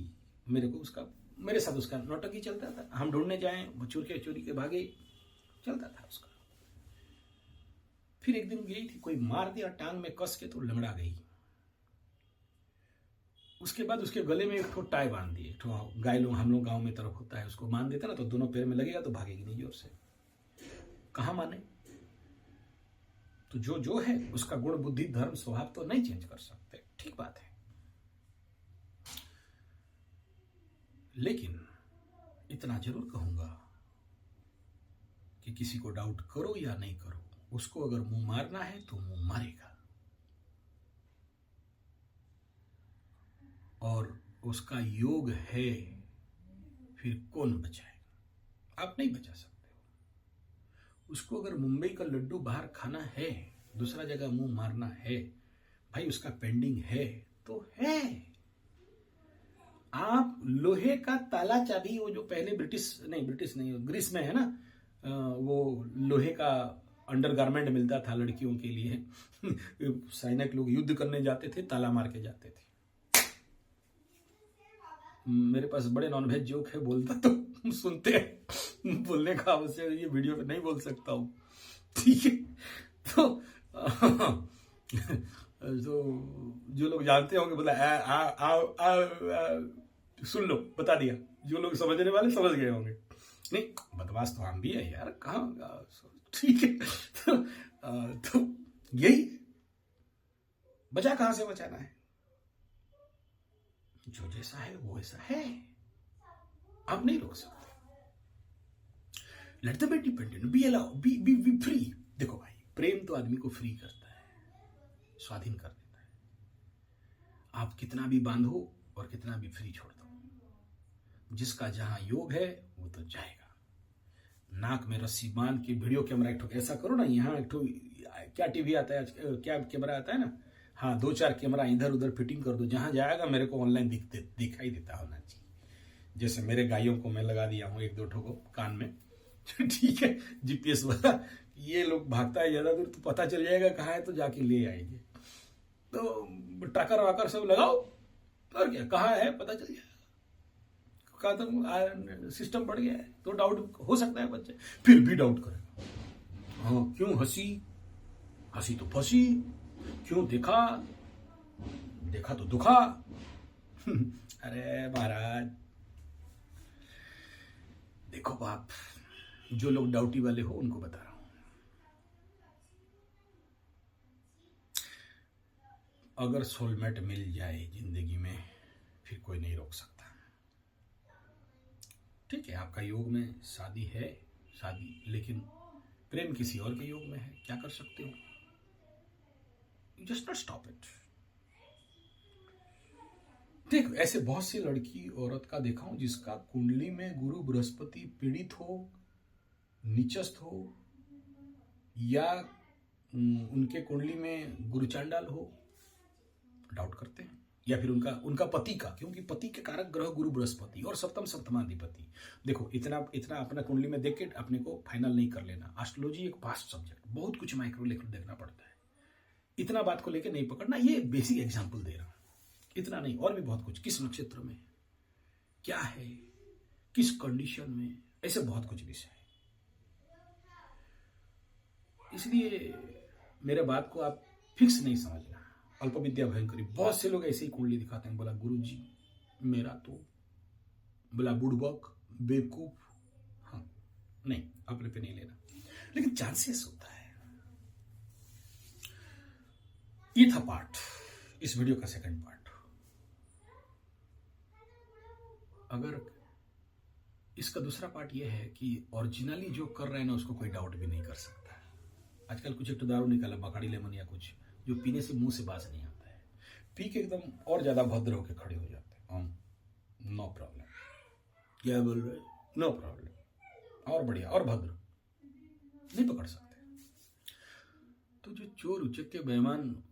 मेरे साथ उसका नौटंकी चलता था। हम ढूंढने जाएं, वो चोरी के भागे, चलता था उसका। फिर एक दिन गई थी, कोई मार दिया टांग में कस के तो लंगड़ा गई। उसके बाद उसके गले में एक ठो टाई बांध दिए। गाय लोग, हम लोग गांव में तरफ होता है, उसको बांध देता ना तो दोनों पैर में लगेगा तो भागेगी नहीं जोर से। कहां माने। तो जो है उसका गुण, बुद्धि, धर्म, स्वभाव तो नहीं चेंज कर सकते, ठीक बात है। लेकिन इतना जरूर कहूंगा कि किसी को डाउट करो या नहीं करो, उसको अगर मुंह मारना है तो मुंह मारेगा, और उसका योग है, फिर कौन बचाएगा। आप नहीं बचा सकते हो उसको। अगर मुंबई का लड्डू बाहर खाना है, दूसरा जगह मुंह मारना है, भाई उसका पेंडिंग है तो है। आप लोहे का ताला चाबी, वो जो पहले ब्रिटिश नहीं ग्रीस में है ना, वो लोहे का अंडरगारमेंट मिलता था लड़कियों के लिए। सैनिक लोग युद्ध करने जाते थे, ताला मार के जाते थे। मेरे पास बड़े नॉनवेज जोक है, बोलता तो सुनते हैं, बोलने का आवश्यक, ये वीडियो पे नहीं बोल सकता हूं, ठीक है। तो जो लोग जानते होंगे बोला सुन लो, बता दिया। जो लोग समझने वाले समझ गए होंगे। नहीं, बदमाश तो हम भी है यार, कहाँ, ठीक है। तो यही बचा, कहां से बचाना है। जो जैसा है वो ऐसा है, आप नहीं रोक सकते। Let the be dependent, be allow, be free. देखो भाई, प्रेम तो आदमी को फ्री करता है, स्वाधीन कर देता है। आप कितना भी बांधो और कितना भी फ्री छोड़ दो, जिसका जहां योग है वो तो जाएगा। नाक में रस्सी बांध के वीडियो कैमरा, एक ठो ऐसा करो ना, यहाँ एक ठो क्या टीवी आता है, क्या कैमरा आता है ना, हाँ 2-4 कैमरा इधर उधर फिटिंग कर दो, जहां जाएगा मेरे को ऑनलाइन दिखाई देता होना चाहिए। जैसे मेरे गायों को मैं लगा दिया हूँ एक दो ठो को कान में ठीक है, जीपीएस वाला, ये लोग भागता है ज्यादा दूर तो पता चल जाएगा कहाँ है तो जाके ले आएंगे। तो ट्रैकर वाकर सब लगाओ और क्या कहाँ है पता चल जाएगा। कहा तो सिस्टम बढ़ गया है तो डाउट हो सकता है बच्चे फिर भी डाउट करेगा। हाँ क्यों हंसी, हंसी तो फंसी, क्यों देखा, देखा तो दुखा अरे महाराज देखो बाप, जो लोग डाउटी वाले हो उनको बता रहा हूं, अगर सोलमेट मिल जाए जिंदगी में फिर कोई नहीं रोक सकता। ठीक है आपका योग में शादी है, शादी, लेकिन प्रेम किसी और के योग में है, क्या कर सकते हो? You just not stop it. देख ऐसे बहुत सी लड़की औरत का देखा हूं जिसका कुंडली में गुरु बृहस्पति पीड़ित हो, नीचस्थ हो, या उनके कुंडली में गुरु चांडाल हो, डाउट करते हैं। या फिर उनका पति का, क्योंकि पति के कारक ग्रह गुरु बृहस्पति और सप्तम सप्तमाधिपति। देखो इतना अपना कुंडली में देख के अपने को फाइनल नहीं कर लेना। एस्ट्रोलॉजी एक वास्ट सब्जेक्ट, बहुत कुछ माइक्रो लेकर देखना पड़ता है। इतना बात को लेकर नहीं पकड़ना, ये बेसिक एग्जाम्पल दे रहा हूं, इतना नहीं, और भी बहुत कुछ, किस नक्षत्र में क्या है, किस कंडीशन में, ऐसे बहुत कुछ विषय है। इसलिए मेरे बात को आप फिक्स नहीं समझना। अल्प विद्या भयंकरी, बहुत से लोग ऐसे ही कुंडली दिखाते हैं, बोला गुरुजी मेरा तो, बोला बुड़बक बेवकूफ, हाँ नहीं अपने पे नहीं लेना, लेकिन चांसेस होता है। ये था पार्ट, इस वीडियो का सेकंड पार्ट। अगर इसका दूसरा पार्ट ये है कि ओरिजिनली जो कर रहे हैं ना उसको कोई डाउट भी नहीं कर सकता। आजकल कुछ एक तो दारू निकाला, बकाड़ी लेमन या कुछ, जो पीने से मुंह से बास नहीं आता है, पी के एकदम और ज्यादा भद्र होकर खड़े हो जाते हैं। नो प्रॉब्लम, क्या बोल रहे, नो प्रॉब्लम, और बढ़िया और भद्र, नहीं पकड़ सकते। तो जो चोर उचक्के बेईमान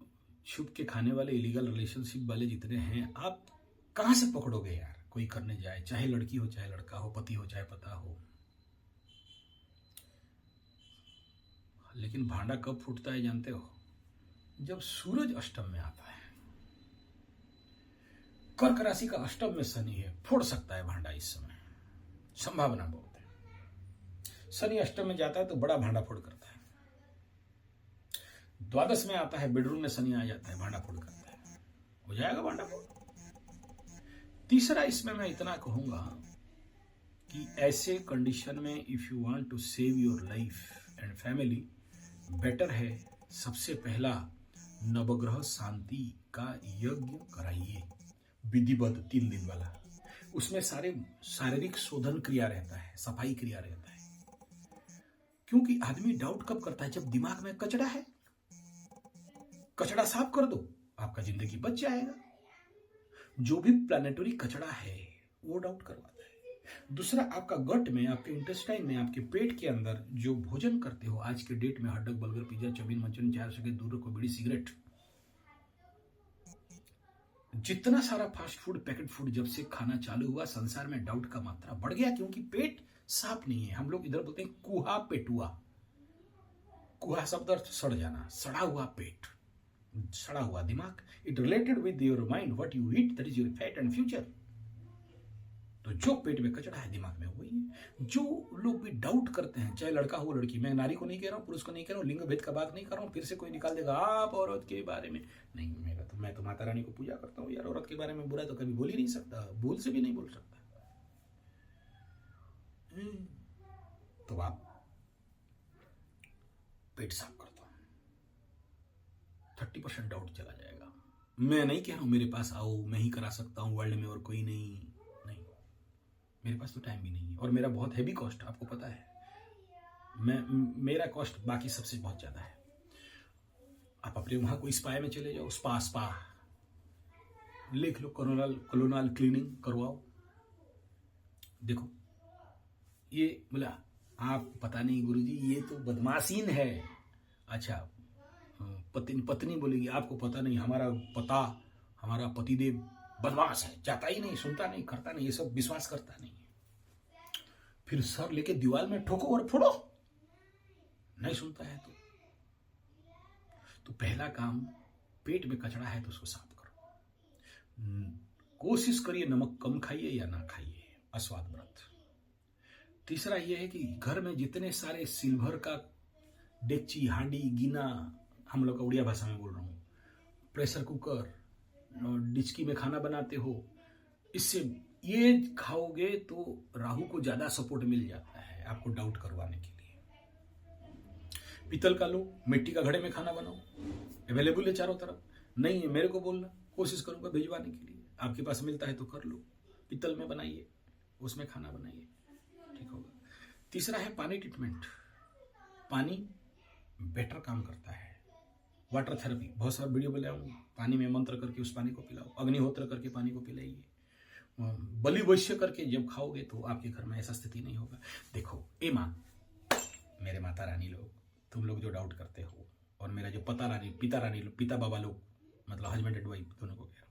छुप के खाने वाले इलीगल रिलेशनशिप वाले जितने हैं, आप कहां से पकड़ोगे यार? कोई करने जाए, चाहे लड़की हो चाहे लड़का हो, पति हो चाहे पता हो। लेकिन भांडा कब फूटता है जानते हो? जब सूरज अष्टम में आता है। कर्क राशि का अष्टम में शनि है, फोड़ सकता है भांडा इस समय, संभावना बहुत है। शनि अष्टम में जाता है तो बड़ा भांडा फोड़ करता है। द्वादश में आता है, बेडरूम में शनि आ जाता है, भांडा फोड़ करता है, हो जाएगा भांडा फोड़। तीसरा इसमें मैं इतना कहूंगा कि ऐसे कंडीशन में if you want to save your life and family, better है सबसे पहला नवग्रह शांति का यज्ञ कराइए, विधिवत 3 दिन वाला। उसमें सारे शारीरिक शोधन क्रिया रहता है, सफाई क्रिया रहता है। क्योंकि आदमी डाउट कब करता है? जब दिमाग में कचड़ा है। कचड़ा साफ कर दो, आपका जिंदगी बच जाएगा। जो भी प्लानेटरी कचड़ा है वो डाउट करवाता है। दूसरा, आपका गट में, आपके इंटेस्टाइन में, आपके पेट के अंदर जो भोजन करते हो आज के डेट में, हड्डक बर्गर पिज्जा चाउमीन मंचूरियन, 4 सके दूर रखो, बीड़ी सिगरेट, जितना सारा फास्ट फूड पैकेट फूड जब से खाना चालू हुआ संसार में, डाउट का मात्रा बढ़ गया। क्योंकि पेट साफ नहीं है। हम लोग इधर बोलते हैं कुहा पेटुआ। कुहा शब्द अर्थ सड़ जाना, सड़ा हुआ पेट, सड़ा हुआ दिमाग। It related with your mind, what you eat that is your fat and future. तो जो पेट में कचड़ा है दिमाग में वही है। जो लोग भी डाउट करते हैं, चाहे लड़का हो लड़की, मैं नारी को नहीं कह रहा हूं, पुरुष को नहीं कह रहा हूं, लिंग भेद का बात नहीं कर रहा हूं। फिर से कोई निकाल देगा आप औरत के बारे में, नहीं, मैं तो माता रानी को पूजा करता हूं यार, औरत के बारे में बुरा तो कभी बोल ही नहीं सकता, भूल से भी नहीं बोल सकता। तो आप पेट साफ कर दो, 30% डाउट चला जाएगा। मैं नहीं कह रहा हूं मेरे पास आओ, मैं ही करा सकता हूं वर्ल्ड में और कोई नहीं, मेरे पास तो टाइम भी नहीं है और मेरा बहुत हैवी कॉस्ट, आपको पता है। मेरा कॉस्ट बाकी सबसे बहुत ज्यादा है। आप अपने वहां कोई स्पा में चले जाओ, स्पा लिख लो, कोलोनल क्लीनिंग करवाओ। देखो ये बोला आप, पता नहीं गुरुजी ये तो बदमाशीन है। अच्छा, पत्नी बोलेगी आपको पता नहीं, हमारा पतिदेव बदमाश है, जाता ही नहीं, सुनता नहीं, करता नहीं, ये सब विश्वास करता नहीं। फिर सर लेके दीवार में ठोको और फोड़ो, नहीं सुनता है तो पहला काम, पेट में कचरा है तो उसको साफ करो। कोशिश करिए नमक कम खाइए या ना खाइए, अस्वाद व्रत। तीसरा यह है कि घर में जितने सारे सिल्वर का डेगची, हांडी, गिना, हम लोग का उड़िया भाषा में बोल रहा हूँ, प्रेशर कुकर, डिचकी में खाना बनाते हो, इससे ये खाओगे तो राहु को ज्यादा सपोर्ट मिल जाता है आपको डाउट करवाने के लिए। पीतल का लो, मिट्टी का घड़े में खाना बनाओ, अवेलेबल है चारों तरफ। नहीं है मेरे को बोलना, कोशिश करूंगा भिजवाने के लिए। आपके पास मिलता है तो कर लो, पीतल में बनाइए, उसमें खाना बनाइए, ठीक होगा। तीसरा है पानी ट्रीटमेंट। पानी बेटर काम करता है, वाटर थेरेपी, बहुत सारा वीडियो बनाऊंगा। पानी में मंत्र करके उस पानी को पिलाओ, अग्निहोत्र करके पानी को पिलाइए, बलि वैश्य करके जब खाओगे तो आपके घर में ऐसा स्थिति नहीं होगा। देखो ए माँ, मेरे माता रानी लोग, तुम लोग जो डाउट करते हो, और मेरा जो पिता बाबा लोग, मतलब हस्बैंड एंड वाइफ दोनों को कह रहा हूं,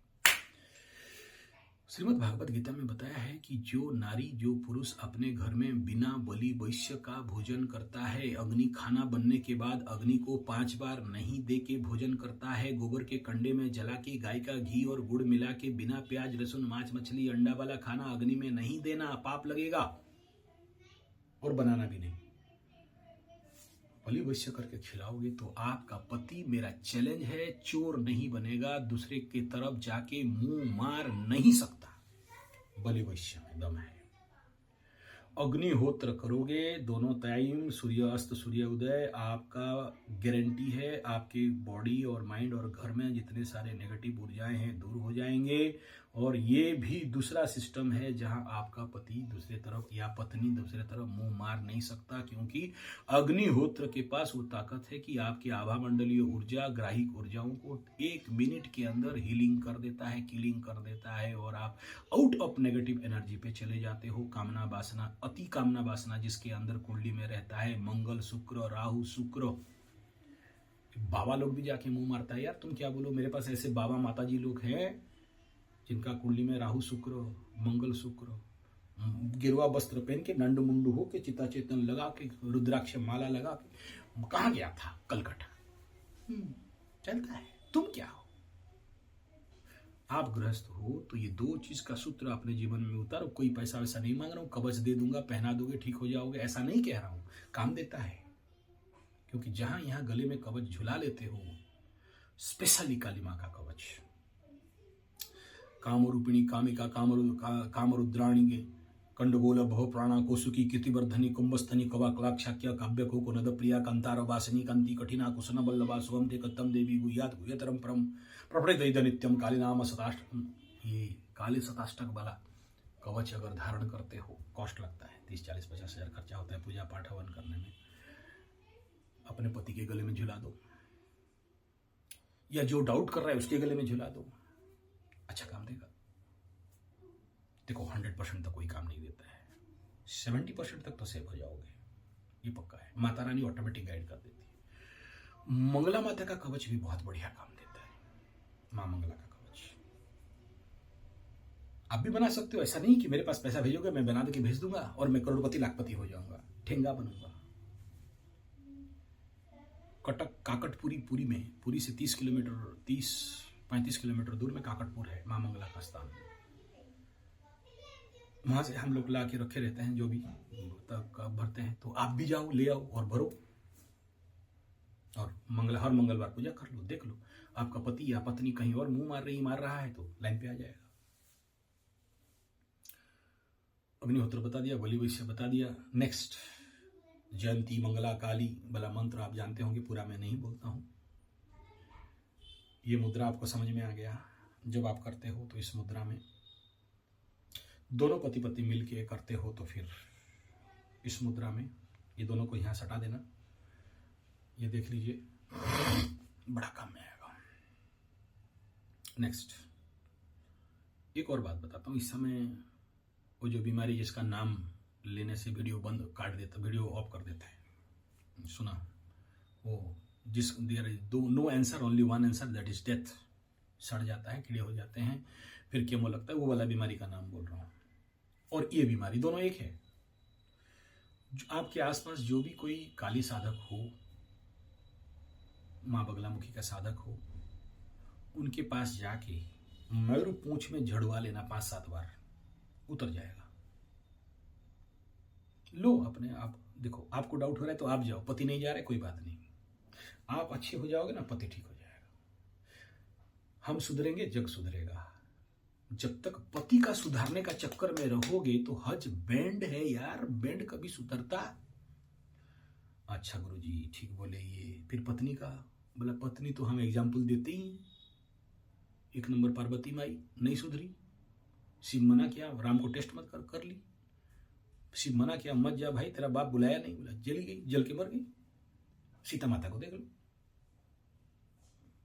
श्रीमद् भागवत गीता में बताया है कि जो नारी, जो पुरुष अपने घर में बिना बलि वैश्य का भोजन करता है, अग्नि खाना बनने के बाद अग्नि को 5 बार नहीं दे के भोजन करता है, गोबर के कंडे में जला के गाय का घी और गुड़ मिला के बिना प्याज लहसुन मांस मछली अंडा वाला खाना अग्नि में नहीं देना, पाप लगेगा, और बनाना भी नहीं। बलि वैश्य करके खिलाओगे तो आपका पति, मेरा चैलेंज है, चोर नहीं बनेगा, दूसरे की तरफ जाके मुंह मार नहीं सकता। बलि वैश्य में दम है। अग्निहोत्र करोगे दोनों टाइम, सूर्यास्त सूर्योदय, आपका गारंटी है आपके बॉडी और माइंड और घर में जितने सारे नेगेटिव ऊर्जाएं हैं दूर हो जाएंगे। और ये भी दूसरा सिस्टम है जहां आपका पति दूसरे तरफ या पत्नी दूसरे तरफ मुंह मार नहीं सकता, क्योंकि अग्निहोत्र के पास वो ताकत है कि आपके आभा मंडलीय ऊर्जा, ग्राहिक ऊर्जाओं को 1 मिनट के अंदर हीलिंग कर देता है, किलिंग कर देता है, और आप आउट ऑफ नेगेटिव एनर्जी पे चले जाते हो। कामना वासना, अति कामना वासना जिसके अंदर कुंडली में रहता है, मंगल शुक्र राहु शुक्र, बाबा लोग भी जाके मुंह मारता है। यार तुम क्या बोलो, मेरे पास ऐसे बाबा माता जी लोग हैं जिनका कुंडली में राहु शुक्र, मंगल शुक्र, गिरवा वस्त्र पहन के, नंड मुंडू हो के, चिता चेतन लगा के, रुद्राक्ष माला लगा के, कहाँ गया था, कलकत्ता। चलता है। तुम क्या हो? आप गृहस्थ हो तो ये 2 चीज का सूत्र अपने जीवन में उतारो। कोई पैसा वैसा नहीं मांग रहा हूं, कवच दे दूंगा, पहना दोगे ठीक हो जाओगे, ऐसा नहीं कह रहा हूं। काम देता है, क्योंकि जहां यहां गले में कवच झुला लेते हो, स्पेशली काली मां का कवच, कामरूपिणी कामिका कामरुद्राणी कंडगोल भव प्राणा कोसुकी कीर्तिवर्धनी कुंभस्थनी कवा कलाक्षाक्य काव्य को नद प्रिया कंतार वासनी कंती कठिना कुशन बल्लभा शुभम ते कत्तम देवी गुह्यात गुह्यतरम परम प्रपड़ित नित्यम काली नाम शताष्टकम। ये काली शताष्टक वाला कवच अगर धारण करते हो, कॉस्ट लगता है 30-40-50 हजार खर्चा होता है पूजा पाठ हवन करने में, अपने पति के गले में झुला दो, या जो डाउट कर रहा है उसके गले में झुला दो, अच्छा काम देगा। देखो 100% तक कोई काम नहीं देता है, 70% तक तो सेव हो जाओगे, ये पक्का है। माता रानी ऑटोमेटिक गाइड कर देती है। मंगला माता का कवच भी बहुत बढ़िया काम देता है, मां मंगला का कवच आप भी बना सकते हो। ऐसा नहीं कि मेरे पास पैसा भेजोगे मैं बना के भेज दूंगा और मैं करोड़पति लाखपति हो जाऊंगा, ठेंगा बनूंगा। कटक काकटपुरी, पुरी में, पुरी से 30 किलोमीटर 30-35 किलोमीटर दूर में काकटपुर है, मां मंगला का स्थान। वहां से हम लोग ला के रखे रहते हैं, जो भी तक भरते हैं, तो आप भी जाओ, ले आओ और भरो, और हर मंगलवार पूजा कर लो। देख लो आपका पति या पत्नी कहीं और मुंह मार रहा है तो लाइन पे आ जाएगा। अग्निहोत्र बता दिया, बलि वैश्य बता दिया। नेक्स्ट, जयंती मंगला काली वाला मंत्र आप जानते होंगे, पूरा मैं नहीं बोलता हूं। ये मुद्रा आपको समझ में आ गया। जब आप करते हो तो इस मुद्रा में दोनों पति पत्नी मिल के करते हो तो फिर इस मुद्रा में ये दोनों को यहां सटा देना। ये देख लीजिए, बड़ा काम में आएगा। नेक्स्ट, एक और बात बताता हूं। इस समय वो जो बीमारी जिसका नाम लेने से वीडियो बंद काट देता, वीडियो ऑफ कर देता है, सुना? वो जिस there is no answer, only one answer, that is death. सड़ जाता है, कीड़े हो जाते हैं, फिर केमो लगता है। वो वाला बीमारी का नाम बोल रहा हूँ। और ये बीमारी दोनों एक है। आपके आसपास जो भी कोई काली साधक हो, माँ बगलामुखी का साधक हो, उनके पास जाके मयूर पूंछ में झड़वा लेना 5-7 बार, उतर जाएगा। लो अपने आप देखो, आपको डाउट हो रहा है तो आप जाओ, पति नहीं जा रहे कोई बात नहीं, आप अच्छे हो जाओगे ना, पति ठीक हो जाएगा। हम सुधरेंगे, जग सुधरेगा। जब तक पति का सुधारने का चक्कर में रहोगे तो हज बैंड है यार, बैंड कभी सुधरता। अच्छा गुरुजी ठीक बोले ये। फिर पत्नी का बोला, पत्नी तो हम एग्जाम्पल देते ही, 1 नंबर पार्वती माई नहीं सुधरी। शिव मना किया, राम को टेस्ट मत कर ली। शिव मना किया, मत जा भाई, तेरा बाप बुलाया नहीं, बोला जली गई, जल के मर गई। सीता माता को देख लो,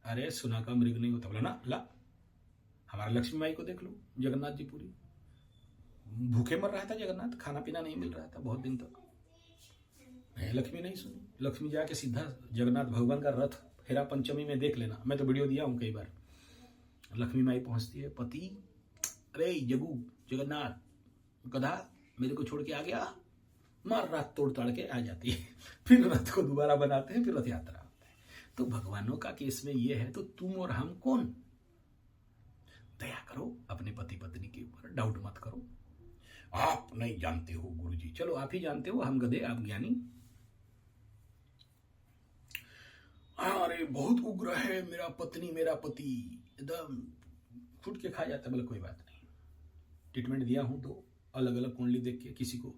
अरे सुना का मृग नहीं होता, बोला ना ला। हमारा लक्ष्मी माई को देख लो, जगन्नाथ जी पूरी भूखे मर रहा था जगन्नाथ, खाना पीना नहीं मिल रहा था बहुत दिन तक। लक्ष्मी नहीं सुनी, लक्ष्मी जाके सीधा जगन्नाथ भगवान का रथ हेरा पंचमी में देख लेना, मैं तो वीडियो दिया हूं कई बार। लक्ष्मी माई पहुंचती है, पति अरे जगू जगन्नाथ गधा मेरे को छोड़ के आ गया, मार रात तोड़ ताड़ के आ जाती है। फिर रथ को दोबारा बनाते हैं, फिर रथ यात्रा होता है। तो भगवानों का केस में ये है, तो तुम और हम कौन? दया करो अपने पति पत्नी के ऊपर, डाउट मत करो। आप नहीं जानते हो गुरुजी, चलो आप ही जानते हो, हम गधे आप ज्ञानी। अरे बहुत उग्र है मेरा पति एकदम फुट के खा जाता है। बोले कोई बात नहीं, ट्रीटमेंट दिया हूं 2 अलग अलग कुंडली देख के, किसी को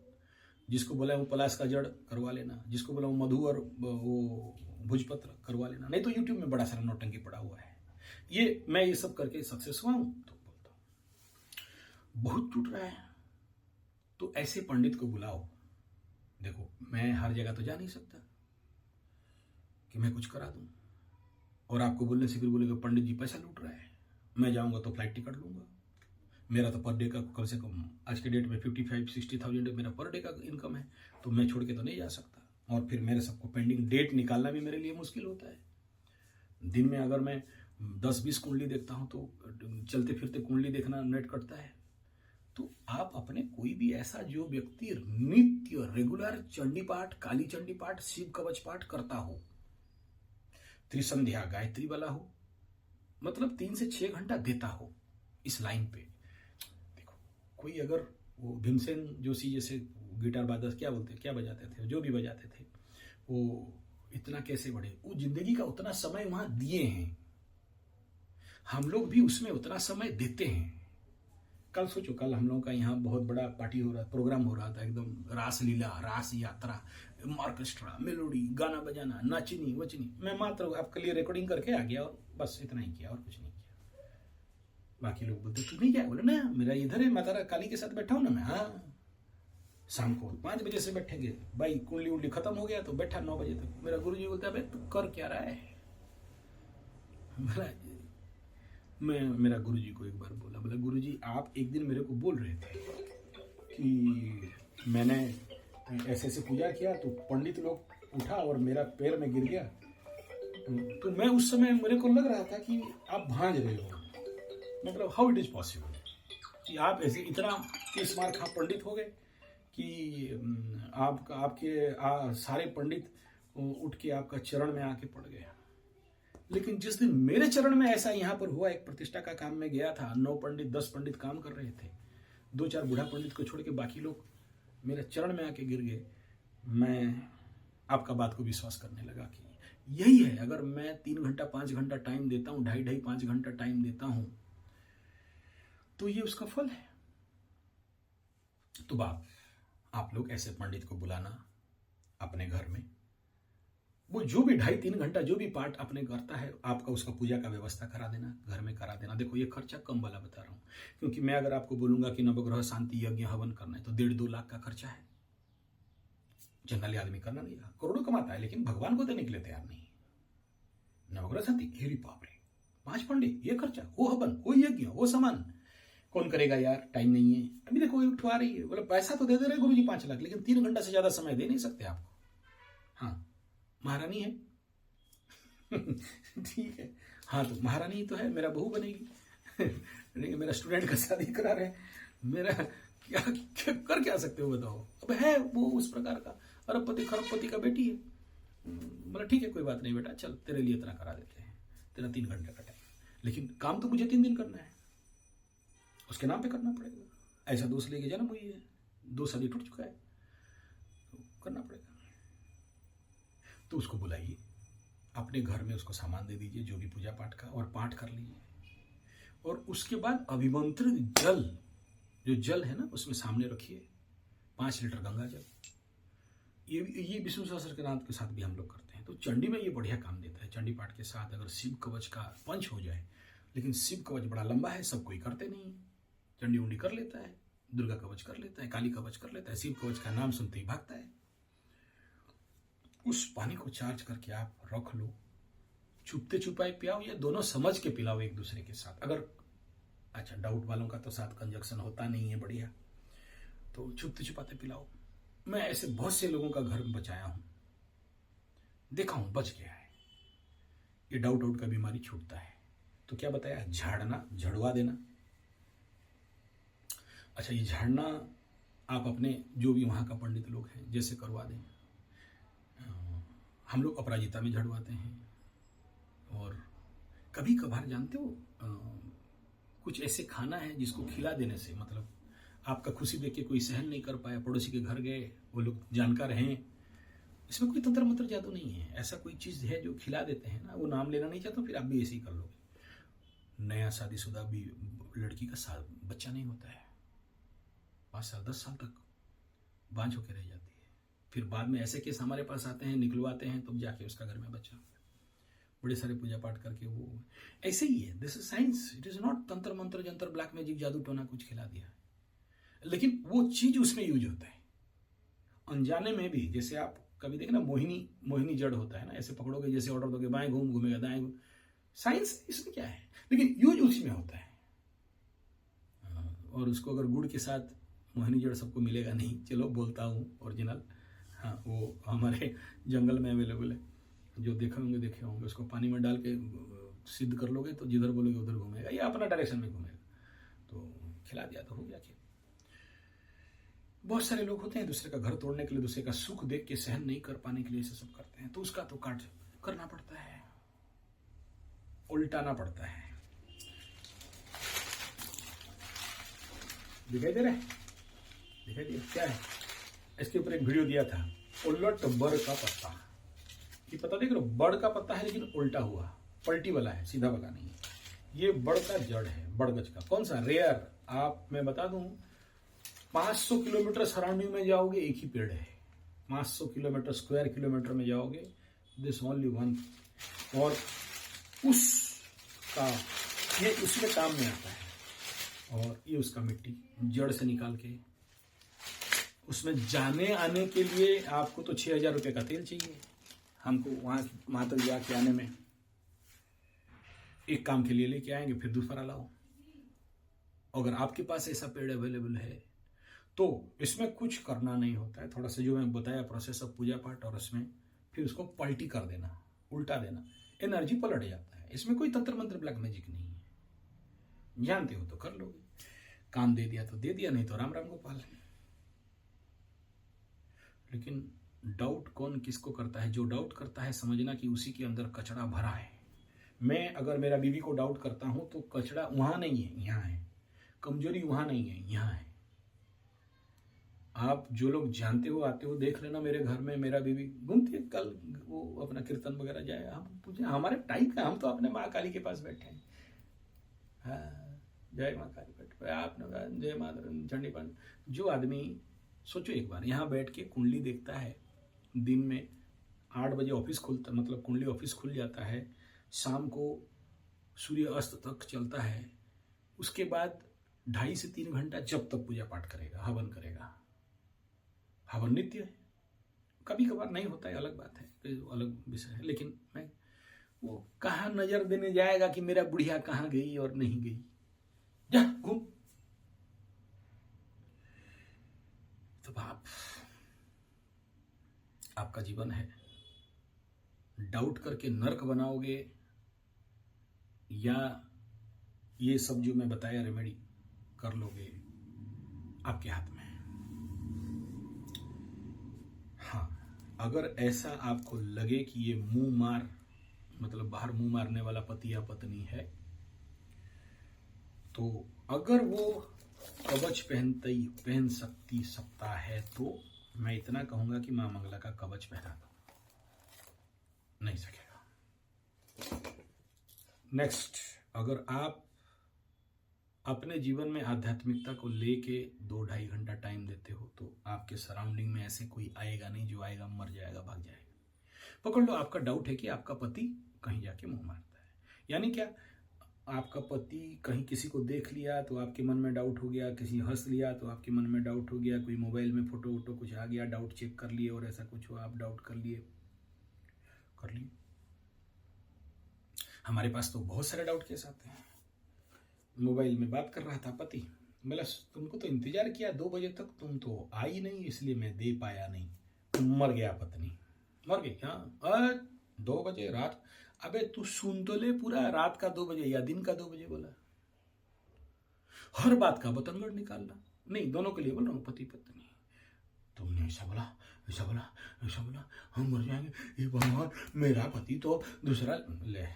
जिसको बोला हूं पलाश का जड़ करवा लेना, जिसको बोला हूं मधु और वो भुजपत्र करवा लेना, नहीं तो यूट्यूब में बड़ा सारा नौटंकी पड़ा हुआ है। ये मैं ये सब करके सक्सेस हुआ हूं, तो बोलता हूं बहुत टूट रहा है तो ऐसे पंडित को बुलाओ। देखो मैं हर जगह तो जा नहीं सकता कि मैं कुछ करा दूं, और आपको बोलने से फिर बोलेगा पंडित जी पैसा लूट रहा है। मैं जाऊंगा तो फ्लाइट टिकट लूंगा, मेरा तो पर डे का कम से कम आज के डेट में 55-60,000 मेरा पर डे का इनकम है, तो मैं छोड़ के तो नहीं जा सकता। और फिर मेरे सबको पेंडिंग डेट निकालना भी मेरे लिए मुश्किल होता है। दिन में अगर मैं 10-20 कुंडली देखता हूं तो चलते फिरते कुंडली देखना नेट कटता है। तो आप अपने कोई भी ऐसा जो व्यक्ति नित्य रेगुलर चंडी पाठ, काली चंडी पाठ, शिव कवच पाठ करता हो, त्रिसंध्या गायत्री वाला हो, मतलब 3 से 6 घंटा देता हो इस लाइन पे। देखो कोई अगर वो भीमसेन जोशी जैसे गिटार वादक क्या बोलते, क्या बजाते थे, जो भी बजाते थे, वो इतना कैसे बढ़े, वो जिंदगी का उतना समय वहां दिए हैं, हम लोग भी उसमें उतना समय देते हैं। कल सोचो, कल हम लोगों का यहाँ बहुत बड़ा पार्टी हो रहा, प्रोग्राम हो रहा था, एकदम रास लीला, रास यात्रा, ऑर्केस्ट्रा, मेलोडी, गाना बजाना, नाचनी वचनी। मैं मात्र आपके लिए रिकॉर्डिंग करके आ गया और बस इतना ही किया और कुछ नहीं किया। बाकी लोग बोलते तू नहीं क्या, बोले ना मेरा इधर है, माता काली के साथ बैठा हूं ना मैं। हाँ शाम को 5 बजे से बैठेंगे भाई, कुंडली उंडली खत्म हो गया तो बैठा 9 बजे तक। मेरा गुरुजी बोलता है तू कर क्या रहा है। मैं मेरा गुरुजी को एक बार बोला, बोला गुरुजी आप एक दिन मेरे को बोल रहे थे कि मैंने ऐसे ऐसे पूजा किया तो पंडित लोग उठा और मेरा पैर में गिर गया। तो मैं उस समय मेरे को लग रहा था कि आप भांज रहे हो, मतलब हाउ इट इज पॉसिबल कि आप ऐसे इतना 30 मार खा पंडित हो गए कि आपके सारे पंडित उठ के आपका चरण में आके पड़ गए। लेकिन जिस दिन मेरे चरण में ऐसा यहाँ पर हुआ, एक प्रतिष्ठा का काम में गया था, 9 पंडित 10 पंडित काम कर रहे थे, 2-4 बूढ़ा पंडित को छोड़ के बाकी लोग मेरे चरण में आके गिर गए। मैं आपका बात को विश्वास करने लगा कि यही है, अगर मैं 3 घंटा 5 घंटा टाइम देता हूं, 2.5-5 घंटा टाइम देता हूं, तो ये उसका फल है। तो आप लोग ऐसे पंडित को बुलाना अपने घर में, वो जो भी 2.5-3 घंटा जो भी पाठ अपने करता है, आपका उसका पूजा का व्यवस्था करा देना, घर में करा देना। देखो ये खर्चा कम वाला बता रहा हूँ, क्योंकि मैं अगर आपको बोलूंगा कि नवग्रह शांति यज्ञ हवन करना है तो 1.5-2 लाख का खर्चा है। जनरली आदमी करना नहीं रहा, करोड़ों कमाता है लेकिन भगवान को देने के लिए तैयार नहीं। नवग्रह शांति हेरी बाप रे, 5 पंडित, ये खर्चा, वो हवन, वो यज्ञ, वो सामान, कौन करेगा यार, टाइम नहीं है। अभी देखो उठवा रही है, बोले पैसा तो दे दे रहे गुरुजी 5 लाख, लेकिन 3 घंटा से ज्यादा समय दे नहीं सकते आपको। हाँ महारानी है ठीक है, हाँ तो महारानी ही तो है, मेरा बहू बनेगी। नहीं, मेरा स्टूडेंट का शादी करा रहे, मेरा कर क्या सकते हो बताओ। अब है वो उस प्रकार का, अरबपति खरबपति का बेटी है। बोला ठीक है कोई बात नहीं बेटा, चल तेरे लिए इतना करा देते हैं, तेरा 3 घंटे का टाइम, लेकिन काम तो मुझे 3 दिन करना है, उसके नाम पे करना पड़ेगा। ऐसा दोस्त लेके जन्म हुई है, 2 शादी टूट चुका है, तो करना पड़ेगा। तो उसको बुलाइए, अपने घर में उसको सामान दे दीजिए जो भी पूजा पाठ का, और पाठ कर लीजिए। और उसके बाद अभिमंत्रित जल, जो जल है ना उसमें सामने रखिए 5 लीटर गंगा जल। ये विष्णु सहस्त्रनाम के साथ भी हम लोग करते हैं। तो चंडी में ये बढ़िया काम देता है। चंडी पाठ के साथ अगर शिव कवच का पंच हो जाए, लेकिन शिव कवच बड़ा लंबा है, सब कोई करते नहीं है। चंडी उंडी कर लेता है, दुर्गा कवच कर लेता है, काली कवच कर लेता है, शिव कवच का नाम सुनते ही भागता है। उस पानी को चार्ज करके आप रख लो, छुपते छुपाए पिलाओ या दोनों समझ के पिलाओ एक दूसरे के साथ। अगर अच्छा डाउट वालों का तो साथ कंजक्शन होता नहीं है बढ़िया, तो छुपते छुपाते पिलाओ। मैं ऐसे बहुत से लोगों का घर बचाया हूं, देखा हूं बच गया है। ये डाउट का बीमारी छूटता है। तो क्या बताया, झाड़ना, झड़वा देना। अच्छा ये झाड़ना आप अपने जो भी वहां का पंडित लोग हैं जैसे करवा दें। हम लोग अपराजिता में झड़वाते हैं। और कभी कभार जानते हो कुछ ऐसे खाना है जिसको खिला देने से, मतलब आपका खुशी देख के कोई सहन नहीं कर पाया, पड़ोसी के घर गए, वो लोग जानकार हैं, इसमें कोई तंत्र मंत्र जादू नहीं है। ऐसा कोई चीज है जो खिला देते हैं ना, वो नाम लेना नहीं चाहता, फिर आप भी ऐसे ही कर लोगे। नया शादीशुदा भी लड़की का बच्चा नहीं होता है, 5 साल 10 साल तक बांझ होकर रह जाती है। फिर बाद में ऐसे केस हमारे पास आते हैं, निकलवाते हैं, तब जाके उसका घर में बच्चा, बड़े सारे पूजा पाठ करके। वो ऐसे ही है, this is science, it is not तंत्र मंत्र जंत्र ब्लैक मैजिक जादू टोना कुछ खिला दिया, लेकिन वो चीज उसमें यूज होता है अनजाने में भी। जैसे आप कभी देखें ना, मोहिनी जड़ होता है ना, ऐसे पकड़ोगे, जैसे ऑर्डर दोगे बाएं घूम, घूमेगा दाएं घूम, साइंस इसमें क्या है, लेकिन यूज उसी में होता है। और उसको अगर गुड़ के साथ, मोहिनी जड़ सबको मिलेगा नहीं, चलो बोलता हूँ ओरिजिनल, हाँ वो हमारे जंगल में अवेलेबल है, जो देखे होंगे। उसको पानी में डाल के सिद्ध कर लोगे तो जिधर बोलोगे उधर घूमेगा, या अपना डायरेक्शन में घूमेगा। तो खिला दिया तो हो गया। खेल बहुत सारे लोग होते हैं दूसरे का घर तोड़ने के लिए, दूसरे का सुख देख के सहन नहीं कर पाने के लिए इसे सब करते हैं, तो उसका तो काट करना पड़ता है, उल्टाना पड़ता है। दिखाई दे रहा है, दिखाई दिया क्या है? इसके ऊपर एक वीडियो दिया था, उलट बड़ का पत्ता। ये पता देख लो, बड़ का पत्ता है लेकिन उल्टा हुआ, पलटी वाला है, सीधा वाला नहीं है। ये बड़ का जड़ है, बड़गज का। कौन सा? रेयर। आप मैं बता दूं, 500 किलोमीटर सराउंडिंग में जाओगे एक ही पेड़ है, 500 किलोमीटर स्क्वायर किलोमीटर में जाओगे, दिस ओनली वन। और उसका ये उसमें काम में आता है। और ये उसका मिट्टी जड़ से निकाल के उसमें जाने आने के लिए आपको तो 6,000 रुपये का तेल चाहिए, हमको वहां तक जाके आने में। एक काम के लिए लेके आएंगे, फिर दूसरा लाओ। अगर आपके पास ऐसा पेड़ अवेलेबल है तो इसमें कुछ करना नहीं होता है, थोड़ा सा जो मैं बताया प्रोसेस ऑफ पूजा पाठ, और इसमें फिर उसको पलटी कर देना, उल्टा देना, एनर्जी पलट जाता है। इसमें कोई तंत्र मंत्र ब्लैक मैजिक नहीं है, जानते हो तो कर लोगे, काम दे दिया तो दे दिया, नहीं तो राम राम गोपाल। लेकिन डाउट कौन किसको करता है? जो डाउट करता है समझना कि उसी के अंदर कचड़ा भरा है। मैं अगर मेरा बीवी को डाउट करता हूं तो कचड़ा वहां नहीं है, यहां है। कमजोरी वहां नहीं है, यहां है। आप जो लोग जानते हो, आते हो, देख लेना। मेरे घर में मेरा बीवी घूमती है, कल वो अपना कीर्तन वगैरह जाए, हम पूछे हमारे टाइम का, हम तो अपने माँ काली के पास बैठे हैं। हाँ, जय माँ काली बैठे, आपने जय माँ चंडी पाठ। जो आदमी सोचो एक बार, यहाँ बैठ के कुंडली देखता है, दिन में 8 बजे ऑफिस खुलता, मतलब कुंडली ऑफिस खुल जाता है, शाम को सूर्य अस्त तक चलता है, उसके बाद 2.5 से 3 घंटा जब तक पूजा पाठ करेगा, हवन करेगा। हवन नित्य है, कभी कभार नहीं होता है, अलग बात है, अलग विषय है। लेकिन मैं वो कहाँ नजर देने जाएगा कि मेरा बुढ़िया कहाँ गई और नहीं गई, जा घूम। तो बाप, आपका जीवन है, डाउट करके नर्क बनाओगे या ये सब जो मैं बताया रेमेडी कर लोगे, आपके हाथ में है। हाँ, अगर ऐसा आपको लगे कि ये मुंह मार, मतलब बाहर मुंह मारने वाला पति या पत्नी है, तो अगर वो कवच पहन सकता है, तो मैं इतना कहूंगा कि मां मंगला का कवच पहना दो, नहीं सकेगा। नेक्स्ट, अगर आप अपने जीवन में आध्यात्मिकता को लेके 2-2.5 घंटा टाइम देते हो, तो आपके सराउंडिंग में ऐसे कोई आएगा नहीं, जो आएगा मर जाएगा, भाग जाएगा। पकड़ लो, आपका डाउट है कि आपका पति कहीं जाके मुंह मारता है, यानी क्या, आपका पति कहीं किसी को देख लिया तो आपके मन में डाउट हो गया, किसी हंस लिया तो आपके मन में डाउट हो गया, कोई मोबाइल में फोटो वोटो कुछ आ गया, डाउट चेक कर लिए और ऐसा कुछ हुआ, आप डाउट कर लिए। हमारे पास तो बहुत सारे डाउट केस आते हैं। मोबाइल में बात कर रहा था पति, बोला तुमको तो इंतजार किया 2 बजे तक, तुम तो आई नहीं, इसलिए मैं दे पाया नहीं। मर गया पत्नी, मर गई। हाँ, 2 बजे रात, अबे तू सुन तो ले, पूरा रात का 2 बजे या दिन का 2 बजे बोला। हर बात का बतंगड़ निकालना नहीं, दोनों के लिए बोल रहा हूँ, पति पत्नी। तुमने ऐसा बोला, ऐसा बोला, ऐसा बोला, हम मर जाएंगे, ये भगवान, मेरा पति तो दूसरा ले।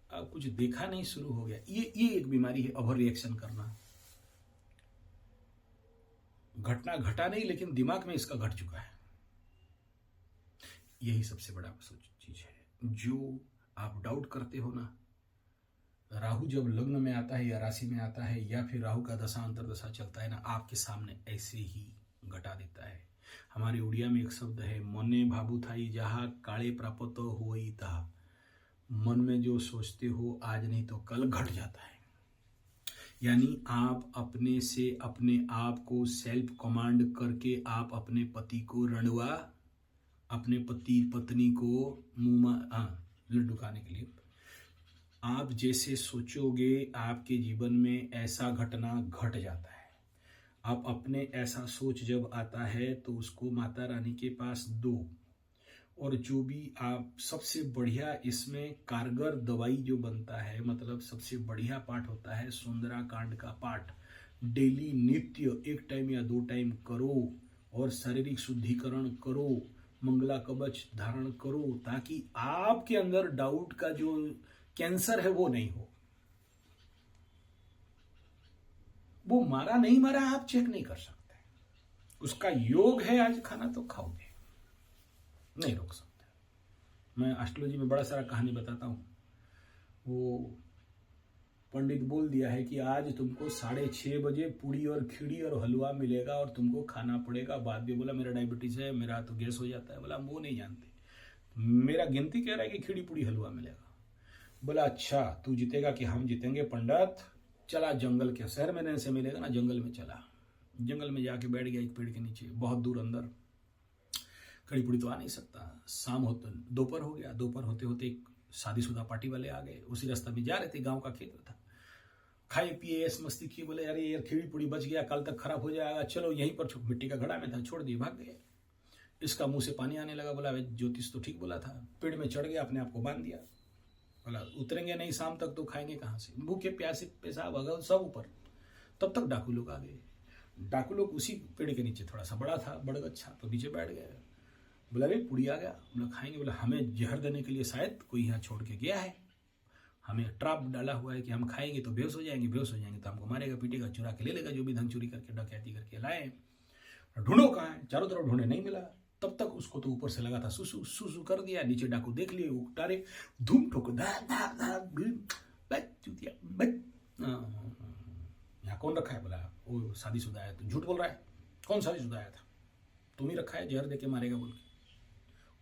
अब कुछ देखा नहीं, शुरू हो गया। ये एक बीमारी है, ओवर रिएक्शन करना। घटना घटा नहीं, लेकिन दिमाग में इसका घट चुका है। यही सबसे बड़ा चीज है जो आप डाउट करते हो ना। राहु जब लग्न में आता है या राशि में आता है, या फिर राहु का दशा अंतरदशा चलता है ना, आपके सामने ऐसे ही घटा देता है। हमारे उड़िया में एक शब्द है, मने भाबू थाई जहा काले प्राप्त हुई तहा। मन में जो सोचते हो आज नहीं तो कल घट जाता है। यानी आप अपने से अपने आप को सेल्फ कमांड करके आप अपने पति को रणवा, अपने पति पत्नी को मुंह लड्डू खाने के लिए आप जैसे सोचोगे, आपके जीवन में ऐसा घटना घट जाता है। आप अपने ऐसा सोच जब आता है तो उसको माता रानी के पास दो, और जो भी आप सबसे बढ़िया इसमें कारगर दवाई जो बनता है, मतलब सबसे बढ़िया पाठ होता है सुंदरा कांड का पाठ। डेली नित्य 1 टाइम या 2 टाइम करो, और शारीरिक शुद्धिकरण करो, मंगला कवच धारण करो, ताकि आपके अंदर डाउट का जो कैंसर है वो नहीं हो। वो मारा नहीं मारा आप चेक नहीं कर सकते, उसका योग है आज खाना तो खाओगे, नहीं रोक सकते। मैं एस्ट्रोलॉजी में बड़ा सारा कहानी बताता हूँ। वो पंडित बोल दिया है कि आज तुमको 6:30 बजे पूड़ी और खीड़ी और हलवा मिलेगा और तुमको खाना पड़ेगा। बाद में बोला मेरा डायबिटीज है, मेरा तो गैस हो जाता है। बोला वो नहीं जानते, मेरा गिनती कह रहा है कि खीड़ी पूड़ी हलवा मिलेगा। बोला अच्छा तू जीतेगा कि हम जीतेंगे पंडित। चला जंगल के, शहर में रहने से मिलेगा ना, जंगल में चला। जंगल में जाके बैठ गया एक पेड़ के नीचे, बहुत दूर अंदर। कड़ी पुड़ी तो आ नहीं सकता। शाम होते दोपहर हो गया, दोपहर होते होते एक शादीशुदा पार्टी वाले आ गए। उसी रास्ता में जा रहे थे, गांव का खेत था। खाए पिए ऐस मस्ती किए, बोले अरे यार खीड़ी पुड़ी बच गया, कल तक खराब हो जाएगा, चलो यहीं पर मिट्टी का घड़ा में था, छोड़ दिए, भाग गए। इसका मुंह से पानी आने लगा। बोला ज्योतिष तो ठीक बोला था। पेड़ में चढ़ गया, अपने आप को बांध दिया। बोला उतरेंगे नहीं शाम तक तो खाएंगे कहाँ से, भूखे प्यासे पेशाब अगर सब ऊपर। तब तक डाकू लोग आ गए। डाकू लोग उसी पेड़ के नीचे, थोड़ा सा बड़ा था बड़गच्छा, तो नीचे बैठ गए। बोला रे पुड़ी आ गया, बोला खाएंगे। बोला हमें जहर देने के लिए शायद कोई यहाँ छोड़ के गया है, हमें ट्रैप डाला हुआ है कि हम खाएंगे तो बेहोश हो जाएंगे, बेहोश हो जाएंगे तो हमको मारेगा पीटेगा, चुरा के ले लेगा जो भी धन चोरी करके डकैती करके लाए। ढूंढो कहाँ है, चारों तरफ ढूंढे, नहीं मिला। तब तक उसको तो ऊपर से लगा था सुसु सुसु कर दिया। नीचे डाकू देख लिए, उतारे, धूम ठोक, यहाँ कौन रखा है? बोला वो शादीशुदा है। तो झूठ बोल रहा है, कौन शादीशुदा आया था? तुम ही रखा है, जहर देके मारेगा बोल के।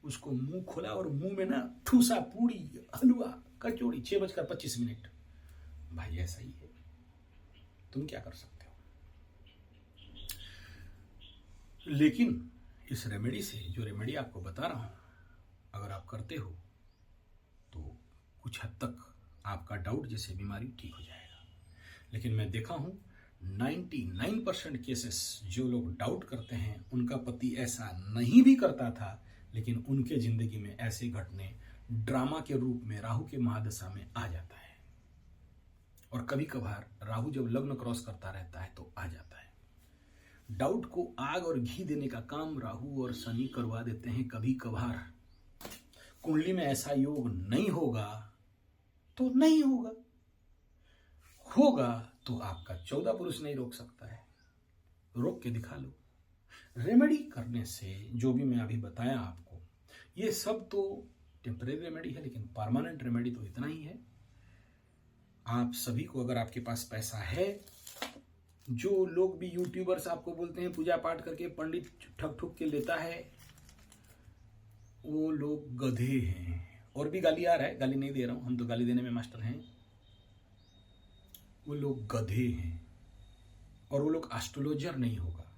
उसको मुंह खोला और मुंह में ना ठूसा पूड़ी हलवा कचौड़ी। 6:25। भाई ऐसा ही है, तुम क्या कर सकते हो? लेकिन इस रेमेडी से, जो रेमेडी आपको बता रहा हूं, अगर आप करते हो तो कुछ हद तक आपका डाउट जैसे बीमारी ठीक हो जाएगा। लेकिन मैं देखा हूं 99% केसेस जो लोग डाउट करते हैं उनका पति ऐसा नहीं भी करता था, लेकिन उनके जिंदगी में ऐसे घटने ड्रामा के रूप में राहु के महादशा में आ जाता है। और कभी कभार राहु जब लग्न क्रॉस करता रहता है तो आ जाता है। डाउट को आग और घी देने का काम राहु और शनि करवा देते हैं कभी कभार। कुंडली में ऐसा योग नहीं होगा तो नहीं होगा, होगा तो आपका 14 पुरुष नहीं रोक सकता है, रोक के दिखा लो। रेमेडी करने से जो भी मैं अभी बताया आपको, ये सब तो टेम्परेरी रेमेडी है, लेकिन परमानेंट रेमेडी तो इतना ही है। आप सभी को, अगर आपके पास पैसा है, जो लोग भी यूट्यूबर्स आपको बोलते हैं पूजा पाठ करके पंडित ठग ठुक के लेता है, वो लोग गधे हैं। और भी गाली आ रहा है, गाली नहीं दे रहा हूं, हम तो गाली देने में मास्टर हैं। वो लोग गधे हैं और वो लोग एस्ट्रोलॉजर नहीं होगा,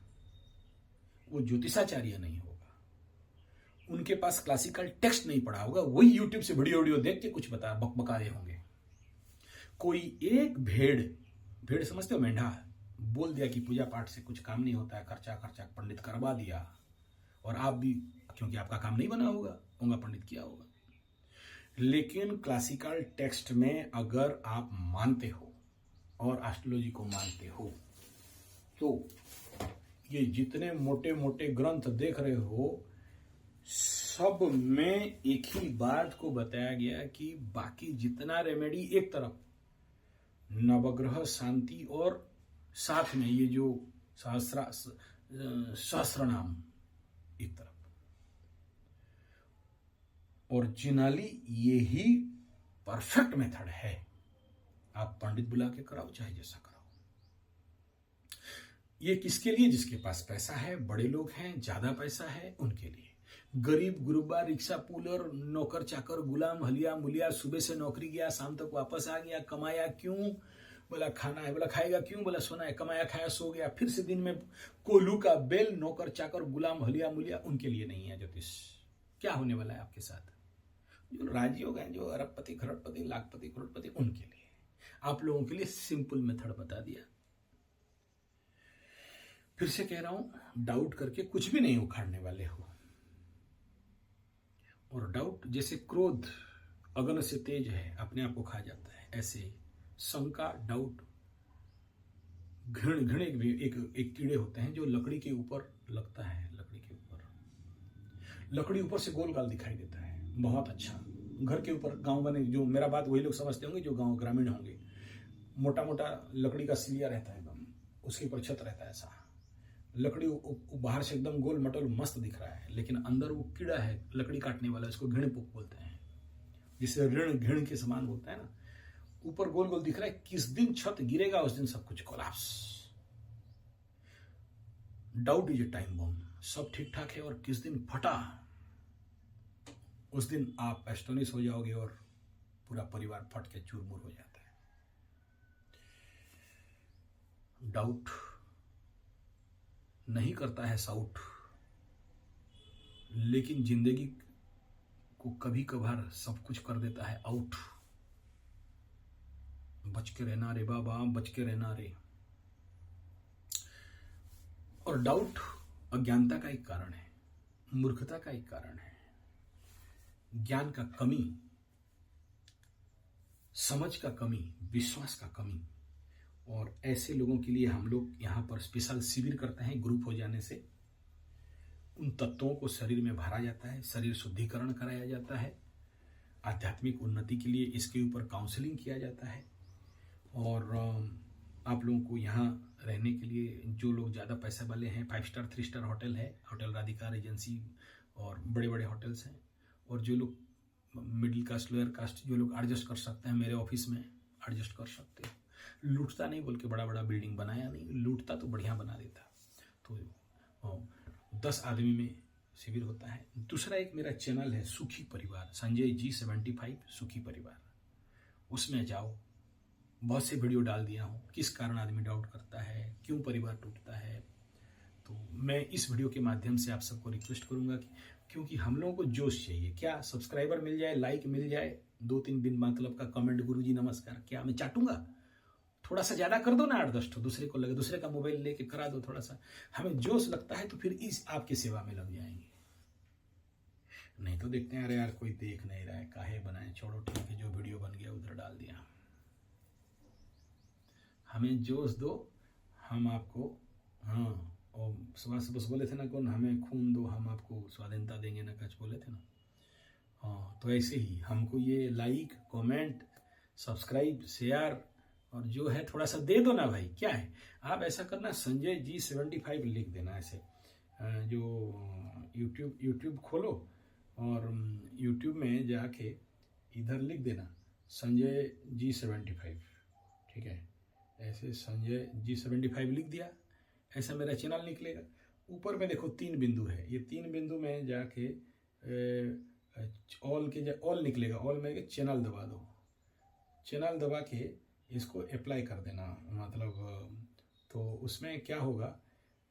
वो ज्योतिषाचार्य नहीं होगा, उनके पास क्लासिकल टेक्स्ट नहीं पढ़ा होगा, वही यूट्यूब से वीडियो देख के कुछ बकबका रहे होंगे। कोई एक भेड़ समझते हो, मेंढा, बोल दिया कि पूजा पाठ से कुछ काम नहीं होता है, खर्चा खर्चा पंडित करवा दिया, और आप भी, क्योंकि आपका काम नहीं बना होगा पंडित किया होगा। लेकिन क्लासिकल टेक्स्ट में अगर आप मानते हो और एस्ट्रोलॉजी को मानते हो, तो ये जितने मोटे मोटे ग्रंथ देख रहे हो, सब में एक ही बात को बताया गया कि बाकी जितना रेमेडी एक तरफ, नवग्रह शांति और साथ में ये जो सहस्त्र नाम एक तरफ, ओरिजिनली ये ही परफेक्ट मेथड है। आप पंडित बुला के कराओ, चाहे जैसा कराओ। ये किसके लिए? जिसके पास पैसा है, बड़े लोग हैं, ज्यादा पैसा है, उनके लिए। गरीब गुरुबा, रिक्शा पुलर, नौकर चाकर, गुलाम, हलिया मुलिया, सुबह से नौकरी गया, शाम तक वापस आ गया, कमाया क्यों? बोला खाना है, बोला खाएगा क्यों? बोला सोना है, कमाया खाया सो गया, फिर से दिन में कोल्हू का बेल, नौकर चाकर, गुलाम, हलिया मुलिया, उनके लिए नहीं है ज्योतिष। क्या होने वाला है आपके साथ? जो राजयोग हैं, जो अरबपति, खरबपति, लाखपति, करोड़पति, उनके लिए। आप लोगों के लिए सिंपल मेथड बता दिया। फिर से कह रहा हूं, डाउट करके कुछ भी नहीं उखाड़ने वाले हो। और डाउट जैसे क्रोध अगन से तेज है, अपने आप को खा जाता है, ऐसे शंका, डाउट, घृण एक कीड़े होते हैं जो लकड़ी के ऊपर लगता है। लकड़ी ऊपर से गोल गाल दिखाई देता है, बहुत अच्छा। घर के ऊपर, गांव बने, जो मेरा बात वही लोग समझते होंगे जो गांव ग्रामीण होंगे, मोटा मोटा लकड़ी का सिलिया रहता है, एकदम उसके ऊपर छत रहता है, ऐसा लकड़ी बाहर से एकदम गोल मटोल मस्त दिख रहा है, लेकिन अंदर वो कीड़ा है लकड़ी काटने वाला, इसको घृणपुक बोलते हैं, जिसे ऋण घृण के समान बोलता है ना। ऊपर गोल गोल दिख रहा है, किस दिन छत गिरेगा उस दिन सब कुछ collapse. Doubt is a time bomb. सब ठीक ठाक है और किस दिन फटा, उस दिन आप एस्टोनिश हो जाओगे और पूरा परिवार फट के चूरमूर हो जाता है। डाउट नहीं करता है साउट, लेकिन जिंदगी को कभी कभार सब कुछ कर देता है आउट। बच के रहना रे बाबा, बच के रहना रे। और डाउट अज्ञानता का एक कारण है, मूर्खता का एक कारण है, ज्ञान का कमी, समझ का कमी, विश्वास का कमी। और ऐसे लोगों के लिए हम लोग यहाँ पर स्पेशल शिविर करते हैं। ग्रुप हो जाने से उन तत्वों को शरीर में भरा जाता है, शरीर शुद्धिकरण कराया जाता है, आध्यात्मिक उन्नति के लिए इसके ऊपर काउंसलिंग किया जाता है। और आप लोगों को यहाँ रहने के लिए, जो लोग ज़्यादा पैसे वाले हैं, 5 स्टार 3 स्टार होटल है, होटल राधिका एजेंसी और बड़े बड़े होटल्स हैं। और जो लोग मिडिल कास्ट, लोअर कास्ट, जो लोग एडजस्ट कर सकते हैं, मेरे ऑफिस में एडजस्ट कर सकते हैं। लूटता नहीं बोल के बड़ा बड़ा बिल्डिंग बनाया नहीं, लूटता तो बढ़िया बना देता। तो 10 आदमी में शिविर होता है। दूसरा एक मेरा चैनल है सुखी परिवार, संजय जी 75 सुखी परिवार, उसमें जाओ, बहुत से वीडियो डाल दिया हूँ, किस कारण आदमी डाउट करता है, क्यों परिवार टूटता है। तो मैं इस वीडियो के माध्यम से आप सबको रिक्वेस्ट करूंगा कि, क्योंकि हम लोगों को जोश चाहिए, क्या सब्सक्राइबर मिल जाए, लाइक मिल जाए, 2-3 दिन मतलब का कमेंट, गुरुजी नमस्कार, क्या मैं चाटूंगा? थोड़ा सा ज्यादा कर दो ना, 8-10 ठो, दूसरे को लगे, दूसरे का मोबाइल लेके करा दो, थोड़ा सा हमें जोश लगता है तो फिर इस आपकी सेवा में लग जाएंगे। नहीं तो देखते हैं, अरे यार कोई देख नहीं रहा है, काहे बनाए, छोड़ो ठीक है, जो वीडियो बन गया उधर डाल दिया। हमें जोश दो, हम आपको, हाँ, और सुभाष बस बोले थे ना, कौन, हमें खून दो हम आपको स्वाधीनता देंगे ना, कुछ बोले थे ना। हाँ, तो ऐसे ही हमको ये लाइक, कमेंट, सब्सक्राइब, शेयर और जो है थोड़ा सा दे दो ना भाई। क्या है, आप ऐसा करना, संजय जी 75 लिख देना ऐसे, जो यूट्यूब खोलो और यूट्यूब में जाके इधर लिख देना संजय जी 75, ठीक है, ऐसे संजय जी 75 लिख दिया, ऐसा मेरा चैनल निकलेगा। ऊपर में देखो 3 बिंदु है, ये 3 बिंदु में जाके ऑल के ऑल निकलेगा, ऑल में चैनल दबा दो, चैनल दबा के इसको अप्लाई कर देना, मतलब तो उसमें क्या होगा,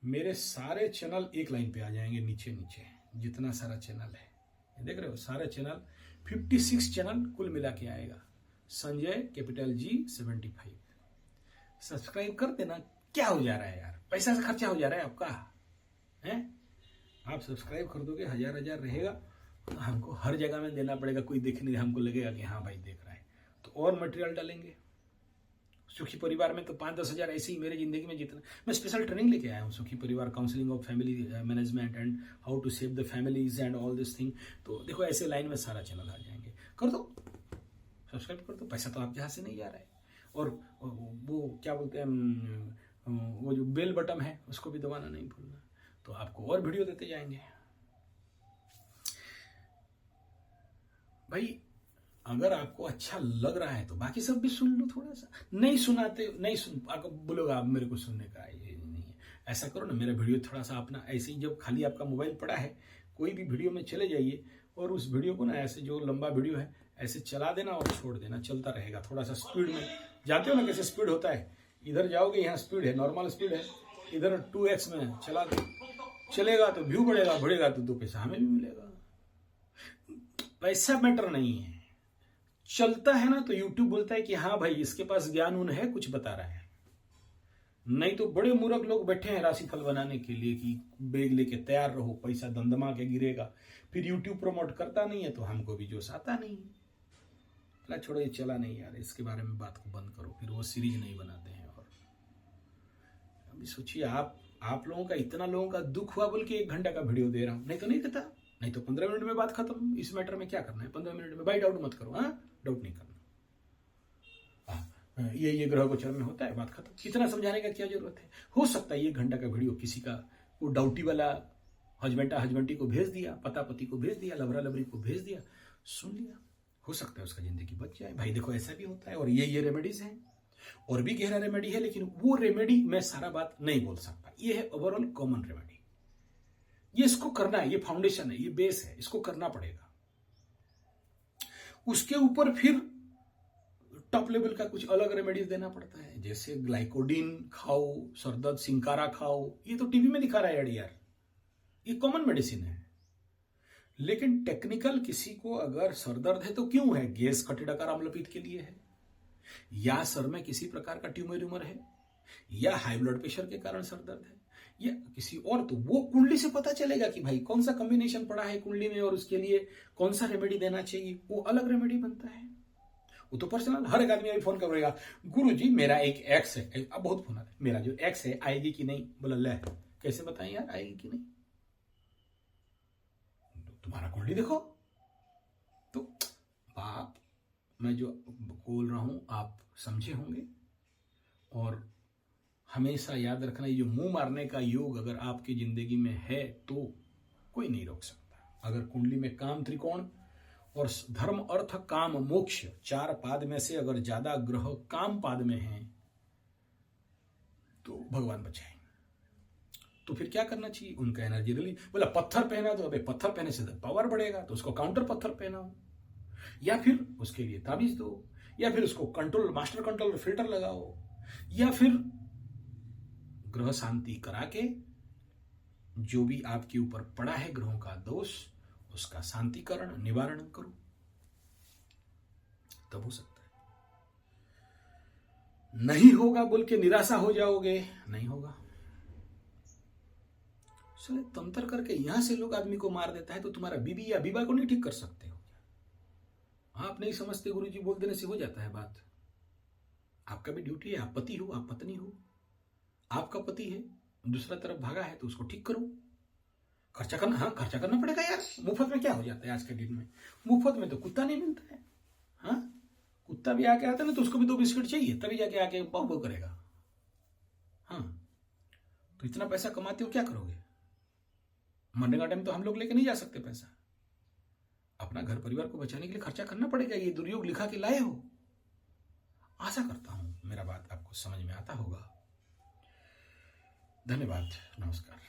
मेरे सारे चैनल एक लाइन पे आ जाएंगे, नीचे नीचे जितना सारा चैनल है, देख रहे हो, सारे चैनल 56 चैनल कुल मिला के आएगा, संजय कैपिटल जी 75। सब्सक्राइब कर देना। क्या हो जा रहा है यार, पैसा से खर्चा हो जा रहा है आपका, है? आप सब्सक्राइब कर दोगे, 1000 रहेगा, हमको हर जगह में देना पड़ेगा, कोई देख नहीं, हमको लगेगा कि हाँ भाई देख रहा है, तो और मटेरियल डालेंगे। सुखी परिवार में तो 5-10 हज़ार ऐसे ही मेरे जिंदगी में जितना, मैं स्पेशल ट्रेनिंग लेके आया हूँ, सुखी परिवार, counselling of family management and how to save the families and all this thing. तो देखो ऐसे लाइन में सारा चैनल आ जाएंगे, कर दो, सब्सक्राइब कर दो, पैसा तो आपके हाथ से नहीं जा रहा है। और वो क्या बोलते हैं, वो जो बेल बटन है उसको भी दबाना नहीं भूलना, तो आपको और वीडियो देते जाएंगे भाई। अगर आपको अच्छा लग रहा है तो बाकी सब भी सुन लो, थोड़ा सा नहीं सुनाते, नहीं सुन आपको बोलोगे आप मेरे को सुनने का ये नहीं है, ऐसा करो ना, मेरा वीडियो थोड़ा सा अपना ऐसे ही, जब खाली आपका मोबाइल पड़ा है, कोई भी वीडियो में चले जाइए और उस वीडियो को ना ऐसे, जो लंबा वीडियो है ऐसे चला देना और छोड़ देना, चलता रहेगा, थोड़ा सा स्पीड में जाते हो ना, कैसे स्पीड होता है, इधर जाओगे यहाँ स्पीड है, नॉर्मल स्पीड है, इधर 2x में चला दो, चलेगा तो व्यू बढ़ेगा, बढ़ेगा तो 2 पैसा हमें भी मिलेगा। पैसा मैटर नहीं है, चलता है ना तो यूट्यूब बोलता है कि हाँ भाई इसके पास ज्ञान उन है, कुछ बता रहा है। नहीं तो बड़े मूर्ख लोग बैठे हैं राशिफल बनाने के लिए कि बैग लेके तैयार रहो, पैसा दमदमा के गिरेगा, फिर यूट्यूब प्रमोट करता नहीं है तो हमको भी जोश आता नहीं है। चला छोड़ो, ये चला नहीं यार, इसके बारे में बात को बंद करो, फिर वो सीरीज नहीं बनाते हैं। और अभी सोचिए आप लोगों का, इतना लोगों का दुख हुआ बोल के 1 घंटा का वीडियो दे रहा हूं, नहीं तो नहीं देता, नहीं तो 15 मिनट में बात खत्म। इस मैटर में क्या करना है, 15 मिनट में, बाई डाउट मत करो, हाँ, डाउट नहीं करना, ये ग्रह गोचर में होता है, बात खत्म, कितना समझाने का क्या जरूरत है। हो सकता है 1 घंटा का वीडियो किसी का, वो डाउटी वाला हस्बैंडी को भेज दिया, पता पति को भेज दिया, लवरा लवरी को भेज दिया, सुन लिया, हो सकता है उसका जिंदगी बच जाए भाई। देखो ऐसा भी होता है, और ये रेमेडीज हैं, और भी गहरा रेमेडी है, लेकिन वो रेमेडी मैं सारा बात नहीं बोल सकता, ये है ओवरऑल कॉमन रेमेडी, ये इसको करना है, ये फाउंडेशन है, ये बेस है, इसको करना पड़ेगा। उसके ऊपर फिर टॉप लेवल का कुछ अलग रेमेडीज देना पड़ता है, जैसे ग्लाइकोडिन खाओ, सरदर्द सिंकारा खाओ, ये तो टीवी में दिखा रहा है यार, ये कॉमन मेडिसिन है। लेकिन टेक्निकल किसी को अगर सरदर्द है तो क्यों है, गैस कटिडाकार अम्लपीत के लिए है, या सर में किसी प्रकार का ट्यूमर है, या हाई ब्लड प्रेशर के कारण सरदर्द है, या किसी और, तो वो कुंडली से पता चलेगा कि भाई कौन सा कॉम्बिनेशन पड़ा है कुंडली में, और उसके लिए कौन सा रेमेडी देना चाहिए, वो अलग रेमेडी बनता है। वो तो पर्सनल, हर एक आदमी अभी फोन करेगा, गुरु जी मेरा एक एक्स है, अब बहुत फोन आता है, मेरा जो एक्स है आएगी कि नहीं, बोला ले कैसे बताएं यार आएगी कि नहीं, तुम्हारा कुंडली देखो। तो बात मैं जो बोल रहा हूं आप समझे होंगे, और हमेशा याद रखना, ये जो मुंह मारने का योग अगर आपकी जिंदगी में है तो कोई नहीं रोक सकता। अगर कुंडली में काम त्रिकोण और धर्म अर्थ काम मोक्ष 4 पाद में से अगर ज्यादा ग्रह काम पाद में हैं तो भगवान बचाए। तो फिर क्या करना चाहिए, उनका एनर्जी रिलीज, बोला पत्थर पहना तो अबे पत्थर पहने से पावर बढ़ेगा, तो उसको काउंटर पत्थर पहनाओ, या फिर उसके लिए ताबीज दो, या फिर उसको कंट्रोल, मास्टर कंट्रोल फिल्टर लगाओ, या फिर ग्रह शांति करा के जो भी आपके ऊपर पड़ा है ग्रहों का दोष, उसका शांतिकरण निवारण करो, तब हो सकता है। नहीं होगा बोल के निराशा हो जाओगे, नहीं होगा। चले तंत्र करके यहां से लोग आदमी को मार देता है, तो तुम्हारा बीबी या बीबा को नहीं ठीक कर सकते हो क्या? आप नहीं समझते, गुरुजी बोल देने से हो जाता है बात। आपका भी ड्यूटी है, आप पति हो, आप पत्नी हो, आपका पति है दूसरा तरफ भागा है तो उसको ठीक करो। खर्चा करना, हाँ खर्चा करना पड़ेगा यार, मुफ्त में क्या हो जाता है आज के दिन में, मुफ्त में तो कुत्ता नहीं मिलता है। हाँ, कुत्ता भी आके आता है ना तो उसको भी 2 बिस्किट चाहिए तभी जाके आके पाव पाव करेगा। हाँ, तो इतना पैसा कमाते हो क्या करोगे? मरने का टाइम तो हम लोग लेके नहीं जा सकते पैसा, अपना घर परिवार को बचाने के लिए खर्चा करना पड़ेगा। ये दुर्योग लिखा के लाए हो। आशा करता हूं मेरा बात आपको समझ में आता होगा। धन्यवाद, नमस्कार।